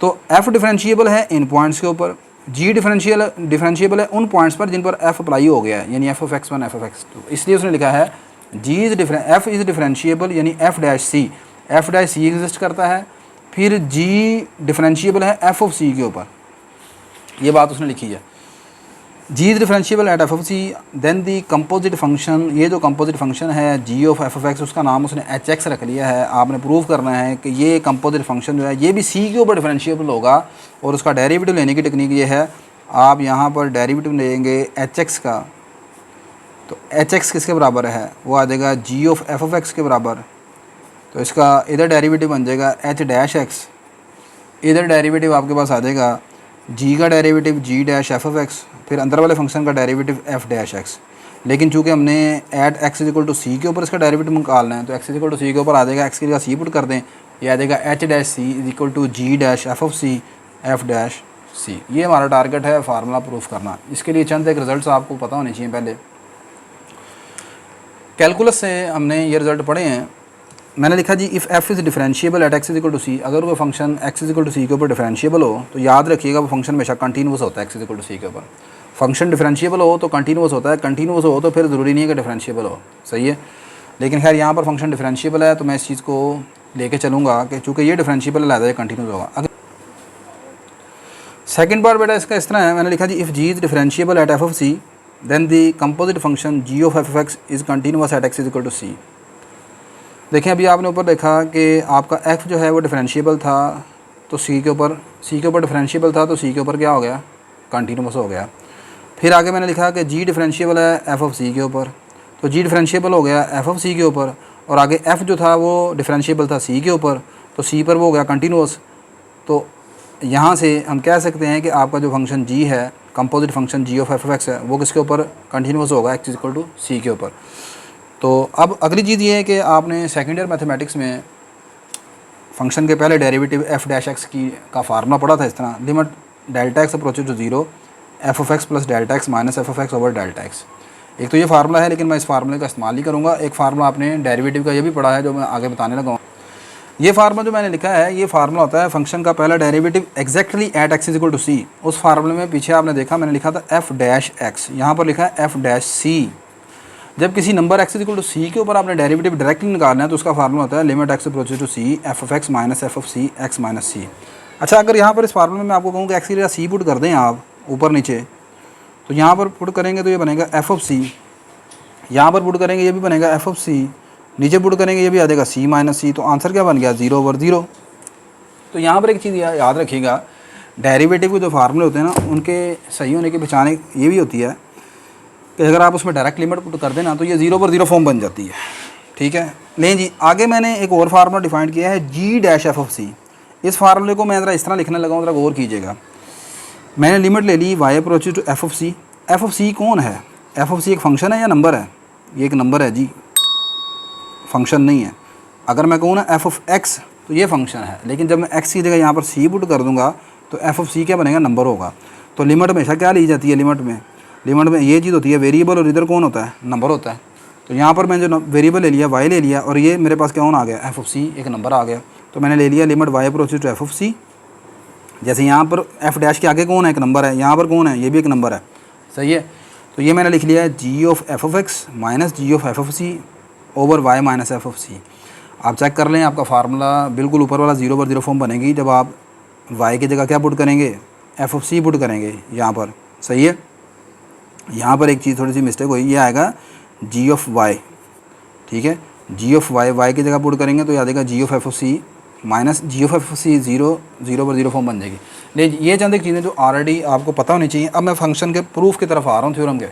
तो एफ डिफरेंशिएबल है इन पॉइंट्स के ऊपर, जी डिफरेंशिएबल है उन पॉइंट्स पर जिन पर एफ अप्लाई हो गया है, यानी F of x1, F of x2। इसलिए उसने लिखा है G is F is differentiable, यानी F dash C, F dash C exist करता है, फिर जी डिफरेंशिएबल है एफ ऑफ सी के ऊपर। ये बात उसने लिखी है, G is differentiable at F of C, then the composite function, ये जो कंपोजिट फंक्शन है G of F of X, उसका नाम उसने एच एक्स रख लिया है। आपने प्रूव करना है कि ये कंपोजिट फंक्शन जो है ये भी सी के ऊपर डिफरेंशिएबल होगा, और उसका डेरिवेटिव लेने की टेक्निक ये है, आप यहाँ पर डेरिवेटिव लेंगे एच एक्स का। तो एच एक्स किसके बराबर है? वो आ जाएगा G of F of x के बराबर। तो इसका इधर डेरिवेटिव बन जाएगा एच डैश एक्स, इधर डेरिवेटिव आपके पास आ जाएगा जी का derivative ji dash F of x, फिर अंदर वाले फंक्शन का डेरिवेटिव एफ डैश एक्स। लेकिन चूंकि हमने at x is equal to सी के ऊपर इसका डेरिवेटिव निकालना है, तो एक्स इज इक्वल टू सी के ऊपर आ जाएगा, एक्स की जगह सी पुट कर दें, ये आ जाएगा H dash C is equal to G dash F of C F dash C. ये हमारा टारगेट है फार्मूला प्रूफ करना। इसके लिए चंद एक रिजल्ट आपको पता होने चाहिए। पहले कैलकुलस से हमने ये रिजल्ट पढ़े हैं। मैंने लिखा G if F is differentiable at x is equal to C, अगर वो function X is equal to सी के ऊपर डिफरेंशिएबल हो, तो याद रखिएगा वो फंक्शन हमेशा कंटिन्यूस होता है एक्स इज इक्वल टू सी के ऊपर। फंक्शन डिफरेंशिएबल हो तो कंटिन्यूस होता है, कंटिन्यूस हो तो फिर ज़रूरी नहीं है कि डिफरेंशिएबल हो, सही है। लेकिन खैर यहाँ पर फंक्शन डिफरेंशिएबल है, तो मैं इस चीज़ को लेके चलूँगा कि चूँकि ये डिफरेंशिएबल लादा है कंटिन्यूस होगा। अगर सेकेंड बार बेटा इसका इस तरह है, मैंने लिखा G if G is differentiable at F of C, then the composite function ji of F of X is continuous at x is equal to C. देखें अभी आपने ऊपर देखा कि आपका f जो है वो डिफरेंशिएबल था, तो सी के ऊपर डिफरेंशिएबल था, तो सी के ऊपर क्या हो गया? कंटिन्यूस हो गया। फिर आगे मैंने लिखा कि g डिफरेंशिएबल है एफ ऑफ सी के ऊपर, तो g डिफरेंशिएबल हो गया एफ ऑफ सी के ऊपर, और आगे f जो था वो डिफरेंशिएबल था सी के ऊपर, तो सी पर वो हो गया कंटिन्यूस। तो यहाँ से हम कह सकते हैं कि आपका जो फंक्शन g है, composite function g of F of x है, वो किसके ऊपर कंटिन्यूस होगा? एक्स इज इक्वल टू सी के ऊपर। तो अब अगली चीज़ ये है कि आपने सेकेंड ईयर मैथमेटिक्स में फंक्शन के पहले डेरिवेटिव एफ डैश एक्स की का फार्मूला पढ़ा था। इस तरह limit delta x approaches to zero f of x plus delta x minus F of x over delta x. एक तो ये फार्मूला है, लेकिन मैं इस फार्मूले का इस्तेमाल ही करूँगा। एक फार्मूला आपने डेरिवेटिव का ये भी पढ़ा है जो मैं आगे बताने लगा हूँ। ये फार्मूला जो मैंने लिखा है, ये फार्मूला होता है फंक्शन का पहला derivative exactly at x is equal to C. उस फार्मूले में पीछे आपने देखा मैंने लिखा था एफ डैश एक्स, यहाँ पर लिखा है एफ डैश सी। जब किसी number X is equal to सी के ऊपर आपने डेरिवेटिव डायरेक्टली निकालना है तो उसका फार्मूला होता है limit X approaches to C F of X minus F of C X minus C. अच्छा, अगर यहाँ पर इस फार्मूले में आपको कहूँ कि एक्स की जगह सी पुट कर दें आप ऊपर नीचे, तो यहाँ पर पुट करेंगे तो ये बनेगा एफ ऑफ सी, यहाँ पर पुट करेंगे ये भी बनेगा एफ ऑफ सी, नीचे पुट करेंगे ये भी आ जाएगा सी माइनस सी। तो आंसर क्या बन गया, 0/0। तो यहाँ पर एक चीज़ याद रखिएगा, डेरिवेटिव के जो फार्मूले होते हैं ना, उनके सही होने की पहचान ये भी होती है कि अगर आप उसमें डायरेक्ट लिमिट पुट कर देना तो ये 0/0 फॉर्म बन जाती है। ठीक है, लें जी आगे मैंने एक और फार्मूला डिफाइन किया है जी डैश एफ ऑफ सी। इस फार्मूले को मैं ज़रा इस तरह लिखने लगा हूँ, ज़रा गौर कीजिएगा। मैंने लिमिट ले ली Y approaches to F of C. F of C कौन है, एफ ऑफ सी एक फंक्शन है या नंबर है? ये एक नंबर है जी, फंक्शन नहीं है। अगर मैं कहूँ ना एफ ऑफ एक्स तो ये फंक्शन है, लेकिन जब मैं एक्स की जगह यहाँ पर सी पुट कर दूँगा तो एफ ऑफ सी क्या बनेगा, नंबर होगा। तो लिमिट हमेशा क्या ली जाती है, लिमिट में ये चीज़ होती है वेरिएबल, और इधर कौन होता है, नंबर होता है। तो यहाँ पर मैंने जो वेरिएबल ले लिया वाई ले लिया, और ये मेरे पास क्या आ गया, एफ ऑफ सी, एक नंबर आ गया। तो मैंने ले लिया limit Y approaches to F of C. जैसे यहाँ पर एफ डैश के आगे कौन है, एक नंबर है, यहाँ पर कौन है, ये भी एक नंबर है, सही है। तो ये मैंने लिख लिया है G of F of X minus G of F of C over Y minus F of C. आप चेक कर लें, आपका फार्मूला बिल्कुल ऊपर वाला 0/0 फॉर्म बनेगी जब आप वाई की जगह क्या पुट करेंगे, एफ ऑफ सी पुट करेंगे यहाँ पर, सही है। यहाँ पर एक चीज़ थोड़ी सी मिस्टेक हुई, ये आएगा जी ऑफ वाई, ठीक है, जी ऑफ वाई की जगह पुट करेंगे तो याद आएगा G of F of C minus G of F of C, 0/0 form बन जाएगी। लेकिन ये चंद एक चीज़ें जो ऑलरेडी आपको पता होनी चाहिए। अब मैं फंक्शन के प्रूफ की तरफ आ रहा हूँ, थ्योरम के।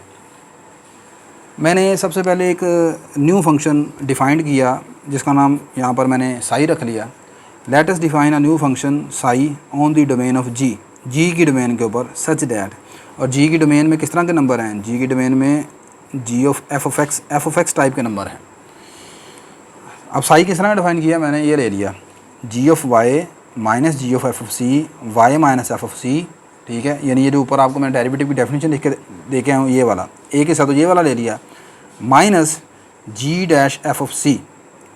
मैंने सबसे पहले एक न्यू फंक्शन डिफाइंड किया जिसका नाम यहाँ पर मैंने साई रख लिया। Let us define a new function psi on the domain of G, G की डोमेन के ऊपर, सच दैट, और जी की डोमेन में किस तरह के नंबर हैं, जी की डोमेन में G of F of X type के नंबर हैं। अब साई किस तरह डिफाइन किया, मैंने ये ले लिया G of Y minus G of F of C Y minus F of C, ठीक है। यानी ये जो ऊपर आपको मैं डेरिवेटिव की डेफिनेशन लिख के देखे हूँ, ये वाला एक के साथ तो ये वाला ले लिया, minus G dash F of C,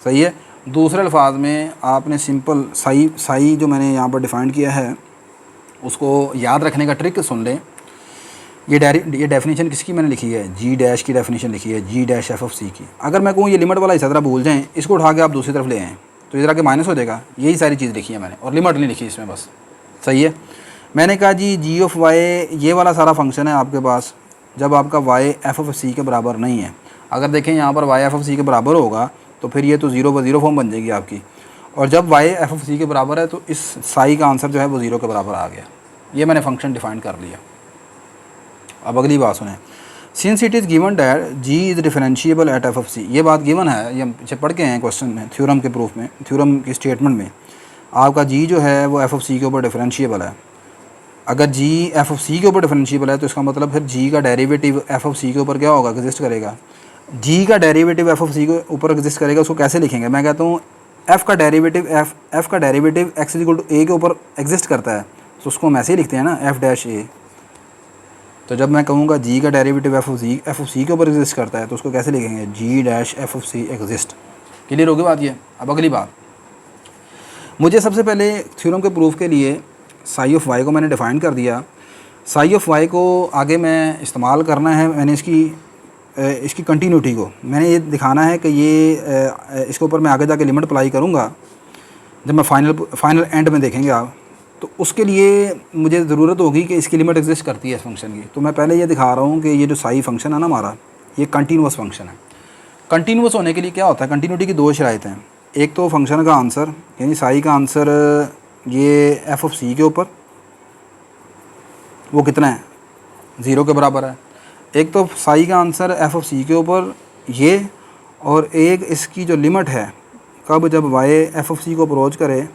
सही है। दूसरे अल्फाज में आपने सिंपल साई जो मैंने यहाँ पर डिफाइन किया है उसको याद रखने का ट्रिक सुन लें। ये डेफिनेशन किसकी मैंने लिखी है, जी डैश की डेफिनेशन लिखी है, G dash F of C की। अगर मैं कहूँ ये लिमिट वाला हिस्सा ज़रा भूल जाएँ, इसको उठा के आप दूसरी तरफ ले आएँ तो इधर आके माइनस हो जाएगा। यही सारी चीज़ लिखी है मैंने, और लिमिट नहीं लिखी इसमें बस, सही है। मैंने कहा जी ऑफ वाई ये वाला सारा फंक्शन है आपके पास जब आपका वाई एफ ऑफ सी के बराबर नहीं है। अगर देखें यहाँ पर वाई एफ ऑफ सी के बराबर होगा तो फिर ये तो 0/0 फॉर्म बन जाएगी आपकी, और जब वाई एफ ऑफ सी के बराबर है तो इस साई का आंसर जो है वो 0 के बराबर आ गया। ये मैंने फंक्शन डिफाइन कर लिया। अब अगली बात सुने, since it is given that G is differentiable at F of C, ये बात गिवन है, ये हम पीछे पढ़ के हैं क्वेश्चन में, थ्योरम के प्रूफ में, थ्योरम की स्टेटमेंट में आपका जी जो है वो एफ ऑफ सी के ऊपर डिफरेंशिएबल है। अगर जी एफ ऑफ सी के ऊपर डिफरेंशिएबल है तो इसका मतलब फिर जी का डेरिवेटिव एफ ऑफ सी के ऊपर क्या होगा, एग्जिस्ट करेगा। जी का डेरिवेटिव एफ ऑफ सी के ऊपर एग्जिस्ट करेगा, उसको कैसे लिखेंगे, मैं कहता हूँ एफ़ का derivative X is equal to ए के ऊपर एग्जिस्ट करता है तो उसको हम ऐसे ही लिखते हैं ना, एफ डैश ए। तो जब मैं कहूँगा जी का डेरिवेटिव एफ ऑफ सी के ऊपर एग्जिस्ट करता है तो उसको कैसे लिखेंगे, G dash F of C exist. Clear होगी बात ये। अब अगली बात, मुझे सबसे पहले थ्योरम के प्रूफ के लिए साई ऑफ वाई को मैंने डिफ़ाइन कर दिया। साई ऑफ वाई को आगे मैं इस्तेमाल करना है, मैंने इसकी कंटिन्यूटी को मैंने ये दिखाना है कि ये इसके ऊपर मैं आगे जाके लिमिट अप्लाई करूँगा जब मैं फाइनल एंड में देखेंगे आप, तो उसके लिए मुझे ज़रूरत होगी कि इसकी लिमिट एग्जिस्ट करती है इस फंक्शन की। तो मैं पहले ये दिखा रहा हूँ कि ये जो साई फंक्शन है ना हमारा, ये कंटिन्यूस फंक्शन है। कंटिन्यूस होने के लिए क्या होता है, कंटिन्यूटी की दो शराइत हैं। एक तो फंक्शन का आंसर यानी साई का आंसर ये एफ ऑफ सी के ऊपर वो कितना है, 0 के बराबर है। एक तो साई का आंसर एफ ऑफ सी के ऊपर ये, और एक इसकी जो लिमिट है कब, जब वाई एफ ऑफ सी को अप्रोच करे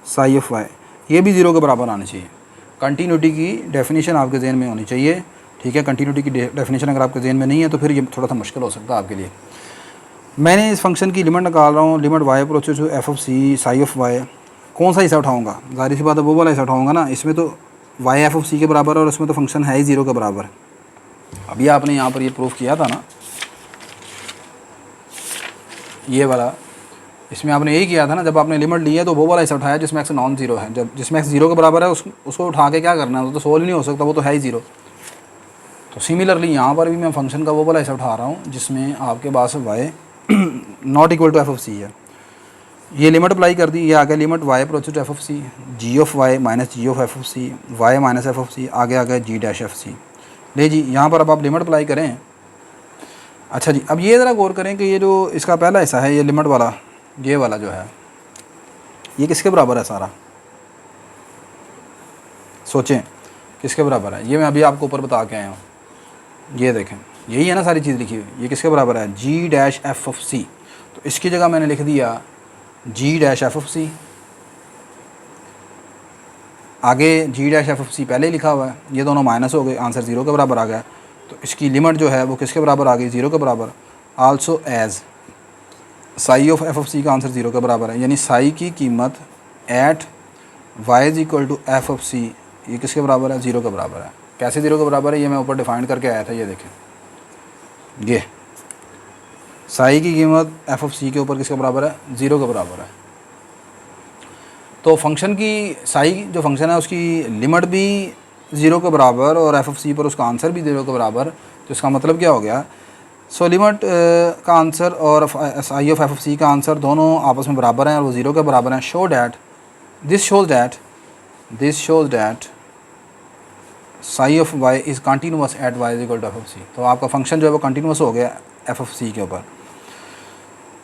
साई ऑफ वाई, ये भी 0 के बराबर आनी चाहिए। कंटिन्यूटी की डेफिनेशन आपके जहन में होनी चाहिए, ठीक है। कंटिन्यूटी की डेफिनेशन अगर आपके जहन में नहीं है तो फिर ये थोड़ा सा मुश्किल हो सकता है आपके लिए। मैंने इस फंक्शन की लिमिट निकाल रहा हूँ, limit Y approaches to F of c psi of y. कौन सा हिस्सा उठाऊँगा, जाहिर सी बात है वो वाला हिस्सा उठाऊँगा ना, इसमें तो वाई एफ ऑफ सी के बराबर है और इसमें तो फंक्शन है ही 0 के बराबर। अभी आपने यहाँ पर ये प्रूफ किया था ना, ये वाला, इसमें आपने यही किया था ना, जब आपने लिमिट ली है तो वो वाला हिस्सा उठाया जिसमें एक्स नॉन जीरो है। जब जिसमें एक्स जीरो के बराबर है उसको उठा के क्या करना है, वो तो सोल्व नहीं हो सकता, वो तो है ही जीरो। तो सिमिलरली यहाँ पर भी मैं फंक्शन का वो वाला हिस्सा उठा रहा हूँ जिसमें आपके पास Y not equal to F of C है। ये लिमिट अप्लाई कर दी, ये आ गया limit Y approaches to F of C, G of Y minus G of F of C, Y minus F of C, आगे आ गया जी डैश एफ सी। ले जी, यहाँ पर अब आप लिमिट अप्लाई करें। अच्छा जी, अब ये ज़रा गौर करें कि ये जो इसका पहला हिस्सा है, ये लिमिट वाला, ये वाला जो है, ये किसके बराबर है सारा? सोचें किसके बराबर है? ये मैं अभी आपको ऊपर बता के आया हूँ, ये देखें, यही है ना सारी चीज़ लिखी हुई। ये किसके बराबर है? G dash F of C. तो इसकी जगह मैंने लिख दिया जी डैश एफ ऑफ सी, आगे जी डैश एफ ऑफ सी पहले ही लिखा हुआ है, ये दोनों माइनस हो गए, आंसर ज़ीरो के बराबर आ गया। तो इसकी लिमिट जो है वो किसके बराबर आ गई? ज़ीरो के बराबर। Also as psi of F of C का आंसर ज़ीरो के बराबर है, यानी साई की कीमत at Y is equal to F of C, ये किसके बराबर है? ज़ीरो के बराबर है। कैसे ज़ीरो के बराबर है? ये मैं ऊपर डिफाइन करके आया था, ये देखें, ये साई की कीमत एफ ऑफ सी के ऊपर किसके बराबर है? ज़ीरो के बराबर है। तो फंक्शन की साई जो फंक्शन है उसकी लिमिट भी ज़ीरो के बराबर और एफ ऑफ सी पर उसका आंसर भी ज़ीरो के बराबर। तो इसका मतलब क्या हो गया? सो लिमिट का आंसर और Sai of F of C का आंसर दोनों आपस में बराबर हैं और वो ज़ीरो के बराबर हैं। Show that this shows that psi of Y is continuous at Y is equal to F of C. तो आपका फंक्शन जो है वो कंटिन्यूअस हो गया एफ ऑफ सी के ऊपर।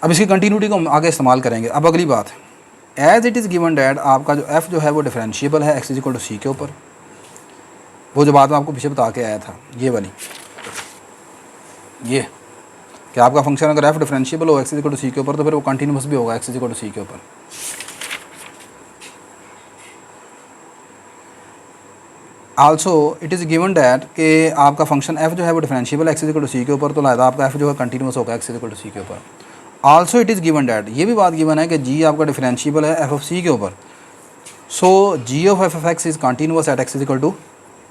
अब इसकी कंटिन्यूटी को हम आगे इस्तेमाल करेंगे। अब अगली बात, as it is given that आपका जो एफ़ जो है वो डिफरेंशिएबल है एक्स इज इक्वल टू सी के ऊपर, वो जो बात मैं आपको पीछे बता के आया था, ये वाली, ये कि आपका फंक्शन अगर एफ़ डिफरेंशिएबल हो एक्स इज इक्वल टू सी के ऊपर तो फिर वो कंटिन्यूअस भी होगा एक्स इज इक्वल टू सी के ऊपर। Also it is given that कि आपका फंक्शन एफ जो है वो differentiable X is equal to सी के ऊपर, तो लिहाजा आपका एफ जो है कंटिन्यूअस होगा एक्स इज इक्वल टू सी के ऊपर। Also it is given that, ये भी बात गिवन है कि जी आपका डिफरेंशिएबल है एफ ऑफ सी के ऊपर। So G of F of X is continuous at x is equal to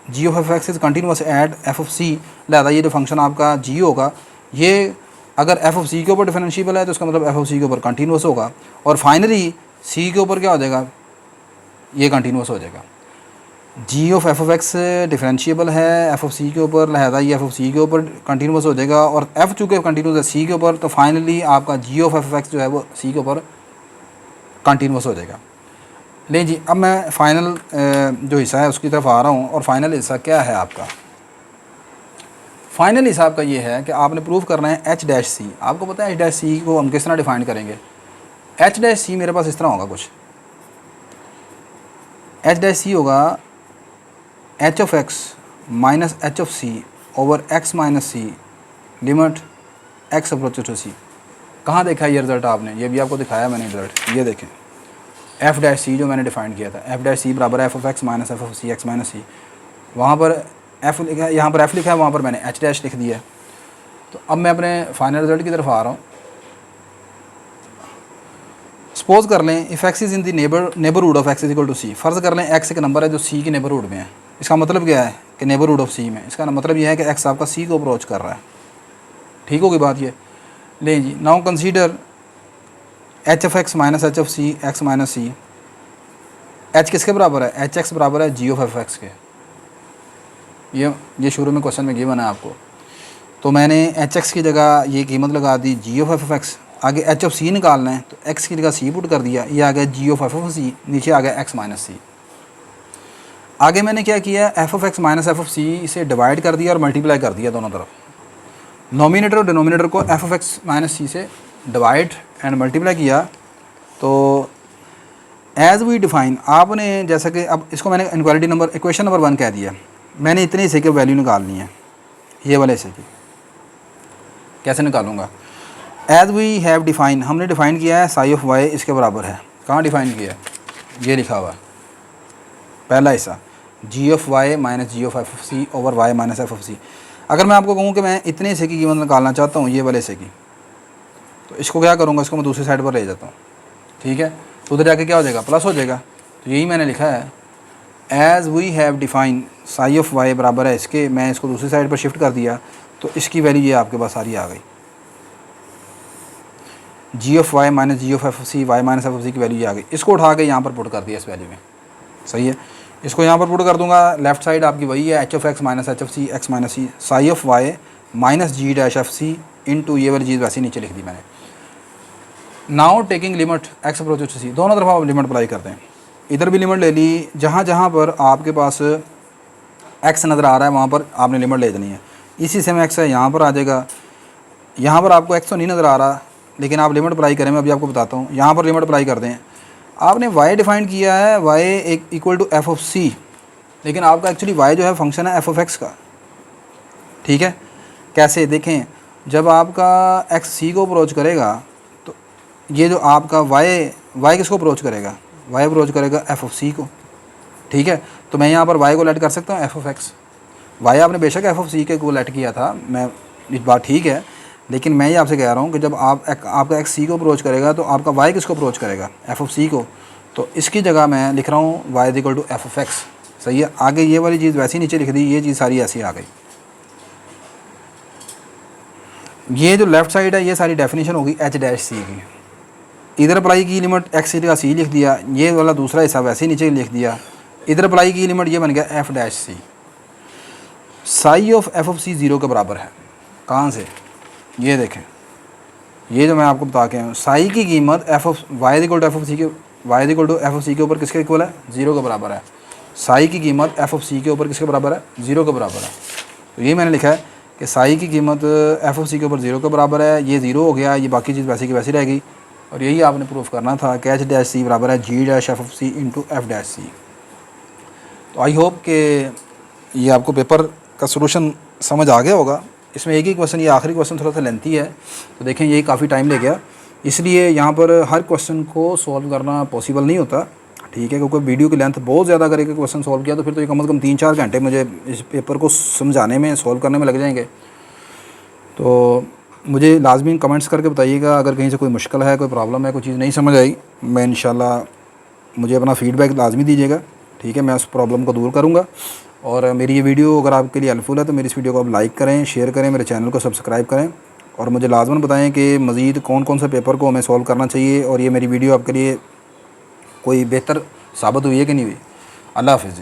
G of F X is continuous at F of C. लिहाजा ये जो फंक्शन आपका जी होगा, ये अगर एफ ऑफ सी के ऊपर डिफरेंशिएबल है तो इसका मतलब एफ ऑफ सी के ऊपर कंटिन्यूअस होगा, और फाइनली सी के ऊपर क्या हो जाएगा? ये कंटिन्यूअस हो जाएगा। G of F of X differentiable है एफ ऑफ सी के ऊपर, लिहाजा ये एफ ऑफ सी के ऊपर कंटिन्यूअस हो जाएगा, और एफ चूँकि कंटिन्यूअस है सी के ऊपर, तो फाइनली आपका जी ऑफ एफ ऑफ एक्स जो है वो सी के ऊपर कंटिन्यूअस हो जाएगा। ले जी, अब मैं फाइनल जो हिस्सा है उसकी तरफ आ रहा हूँ। और फाइनल हिस्सा क्या है आपका? फाइनल हिस्सा आपका ये है कि आपने प्रूव करना है एच डैश सी। आपको पता है एच डैश सी को हम किस तरह डिफाइन करेंगे? एच डैश सी मेरे पास इस तरह होगा कुछ, एच डैश सी होगा H of X minus H of C over X minus C limit X approaches to C. कहाँ देखा है ये रिज़ल्ट आपने? ये भी आपको दिखाया मैंने रिज़ल्ट, ये देखें, एफ डैश सी जो मैंने डिफाइन किया था, एफ डैश सी बराबर F of X minus F of C X minus C. वहाँ पर एफ लिखा है, यहाँ पर एफ लिखा है, वहाँ पर मैंने एच डैश लिख दिया है। तो अब मैं अपने फाइनल रिजल्ट की तरफ आ रहा हूँ। सपोज कर लें if X is in the neighbourhood of X is equal to C. फ़र्ज़ कर लें एक्स एक नंबर है जो सी के नेबरहुड में है। इसका मतलब क्या है कि नेबरहुड ऑफ सी में, इसका मतलब यह है कि एक्स आपका सी को अप्रोच कर रहा है। ठीक होगी बात ये? लें जी, now consider H of X minus H of C X minus C. H किसके बराबर है? एच एक्स बराबर है जी ऑफ एफ एक्स के। ये शुरू में क्वेश्चन में गिवन है आपको। तो मैंने एच एक्स की जगह ये कीमत लगा दी जी ऑफ एफ एक्स, आगे एच ऑफ सी निकालना है तो एक्स की जगह सी पुट कर दिया, ये आ गया जी ऑफ एफ ऑफ सी, नीचे आ गया एक्स माइनस सी। आगे मैंने क्या किया? F of X minus F of C से डिवाइड कर दिया और मल्टीप्लाई कर दिया दोनों तरफ। नोमिनेटर और डिनोमिनेटर को एफ ऑफ एक्स माइनस सी से डिवाइड एंड मल्टीप्लाई किया। तो एज वी डिफाइन, आपने जैसा कि अब इसको मैंने इनक्वालिटी नंबर इक्वेशन नंबर 1 कह दिया। मैंने इतने हिस्से की वैल्यू निकालनी है, ये वाले हिस्से की। कैसे निकालूंगा? एज वी हैव डिफाइन, हमने डिफाइन किया है साई ऑफ वाई इसके बराबर है। कहाँ डिफाइन किया है? ये लिखा हुआ है पहला हिस्सा, G of Y minus G of F of C over Y minus F of C. अगर मैं आपको कहूँ कि मैं इतने हिस्से की कीमत निकालना चाहता हूँ, ये वाले हिस्से की, तो इसको क्या करूँगा? इसको मैं दूसरी साइड पर ले जाता हूँ। ठीक है, तो उधर जाके क्या हो जाएगा? प्लस हो जाएगा। तो यही मैंने लिखा है, as we have define psi of y बराबर है इसके, मैं इसको दूसरी साइड पर शिफ्ट कर दिया तो इसकी वैल्यू ये आपके पास सारी आ गई। G of Y minus G of F of C, Y minus F of C की वैल्यू ये आ गई। इसको उठा के यहाँ पर पुट कर दिया इस वैल्यू में, सही है। इसको यहाँ पर पुट कर दूंगा, लेफ्ट साइड आपकी वही है, H of X minus H of C, X minus C, psi of Y minus G dash F C into ये वाली चीज़ वैसे नीचे लिख दी मैंने। Now taking limit X approaches to C, दोनों तरफ आप लिमिट अप्लाई करते हैं। इधर भी लिमिट ले ली, जहाँ जहाँ पर आपके पास एक्स नज़र आ रहा है वहाँ पर आपने लिमिट ले देनी है। इसी से में एक्स है, यहाँ पर आ जाएगा। यहाँ पर आपको एक्स तो नहीं नज़र आ रहा, लेकिन आप लिमिट अप्लाई करें, मैं अभी आपको बताता हूँ। यहाँ पर लिमिट अप्लाई कर दें, आपने वाई डिफाइन किया है, वाई एक इक्वल टू एफ ऑफ सी, लेकिन आपका एक्चुअली वाई जो है फंक्शन है एफ ऑफ एक्स का, ठीक है। कैसे देखें, जब आपका एक्स सी को अप्रोच करेगा तो ये जो आपका वाई किसको अप्रोच करेगा, वाई अप्रोच करेगा एफ ऑफ सी को, ठीक है। तो मैं यहाँ पर वाई को लेट कर सकता हूँ एफ ऑफ एक्स। वाई आपने बेशक एफ ऑफ सी के को लेट किया था, मैं इस बात ठीक है, लेकिन मैं ये आपसे कह रहा हूँ कि जब आपका एक्स सी को अप्रोच करेगा तो आपका वाई किसको अप्रोच करेगा, एफ ऑफ सी को। तो इसकी जगह मैं लिख रहा हूँ y is equal to F of x, सही है। आगे ये वाली चीज़ वैसे ही नीचे लिख दी, ये चीज़ सारी ऐसी आ गई। ये जो लेफ़्ट साइड है ये सारी डेफिनेशन होगी एच डैश सी की। इधर अप्लाई की लिमिट एक्स सी का सी लिख दिया, ये वाला दूसरा हिस्सा वैसे ही नीचे लिख दिया। इधर अप्लाई की लिमिट ये बन गया f dash c. Psi of F of c zero के बराबर है, कहाँ से, ये देखें, ये जो मैं आपको बता के आया हूँ, साई की कीमत F of Y equal to F of C के, Y equal to F of C के ऊपर किसके इक्वल है, ज़ीरो के बराबर है। साई की कीमत एफ ऑफ सी के ऊपर किसके बराबर है, ज़ीरो के बराबर है। तो ये मैंने लिखा है कि साई की कीमत एफ ऑफ सी के ऊपर ज़ीरो के बराबर है। ये ज़ीरो हो गया, ये बाकी चीज़ वैसे की वैसी रह गई, और यही आपने प्रूफ करना था कि एच डैश सी बराबर है G dash F of C into F dash C. तो आई होप कि ये आपको पेपर का सलूशन समझ आ गया होगा। इसमें एक ही क्वेश्चन, ये आखिरी क्वेश्चन थोड़ा सा लेंथी है, तो देखें यही काफ़ी टाइम ले गया, इसलिए यहाँ पर हर क्वेश्चन को सॉल्व करना पॉसिबल नहीं होता, ठीक है। क्योंकि वीडियो की लेंथ बहुत ज़्यादा, अगर एक क्वेश्चन सॉल्व किया तो फिर तो ये कम से कम 3-4 घंटे मुझे इस पेपर को समझाने में, सॉल्व करने में लग जाएंगे। तो मुझे लाजमी कमेंट्स करके बताइएगा अगर कहीं से कोई मुश्किल है, कोई प्रॉब्लम है, कोई चीज़ नहीं समझ आई। मैं इंशाल्लाह, मुझे अपना फ़ीडबैक लाजमी दीजिएगा, ठीक है। मैं उस प्रॉब्लम को दूर करूँगा। और मेरी ये वीडियो अगर आपके लिए हेल्पफुल है तो मेरी इस वीडियो को आप लाइक करें, शेयर करें, मेरे चैनल को सब्सक्राइब करें, और मुझे लाजमन बताएं कि मज़ीद कौन कौन से पेपर को हमें सॉल्व करना चाहिए, और ये मेरी वीडियो आपके लिए कोई बेहतर साबित हुई है कि नहीं हुई। अल्लाह हाफ़िज़।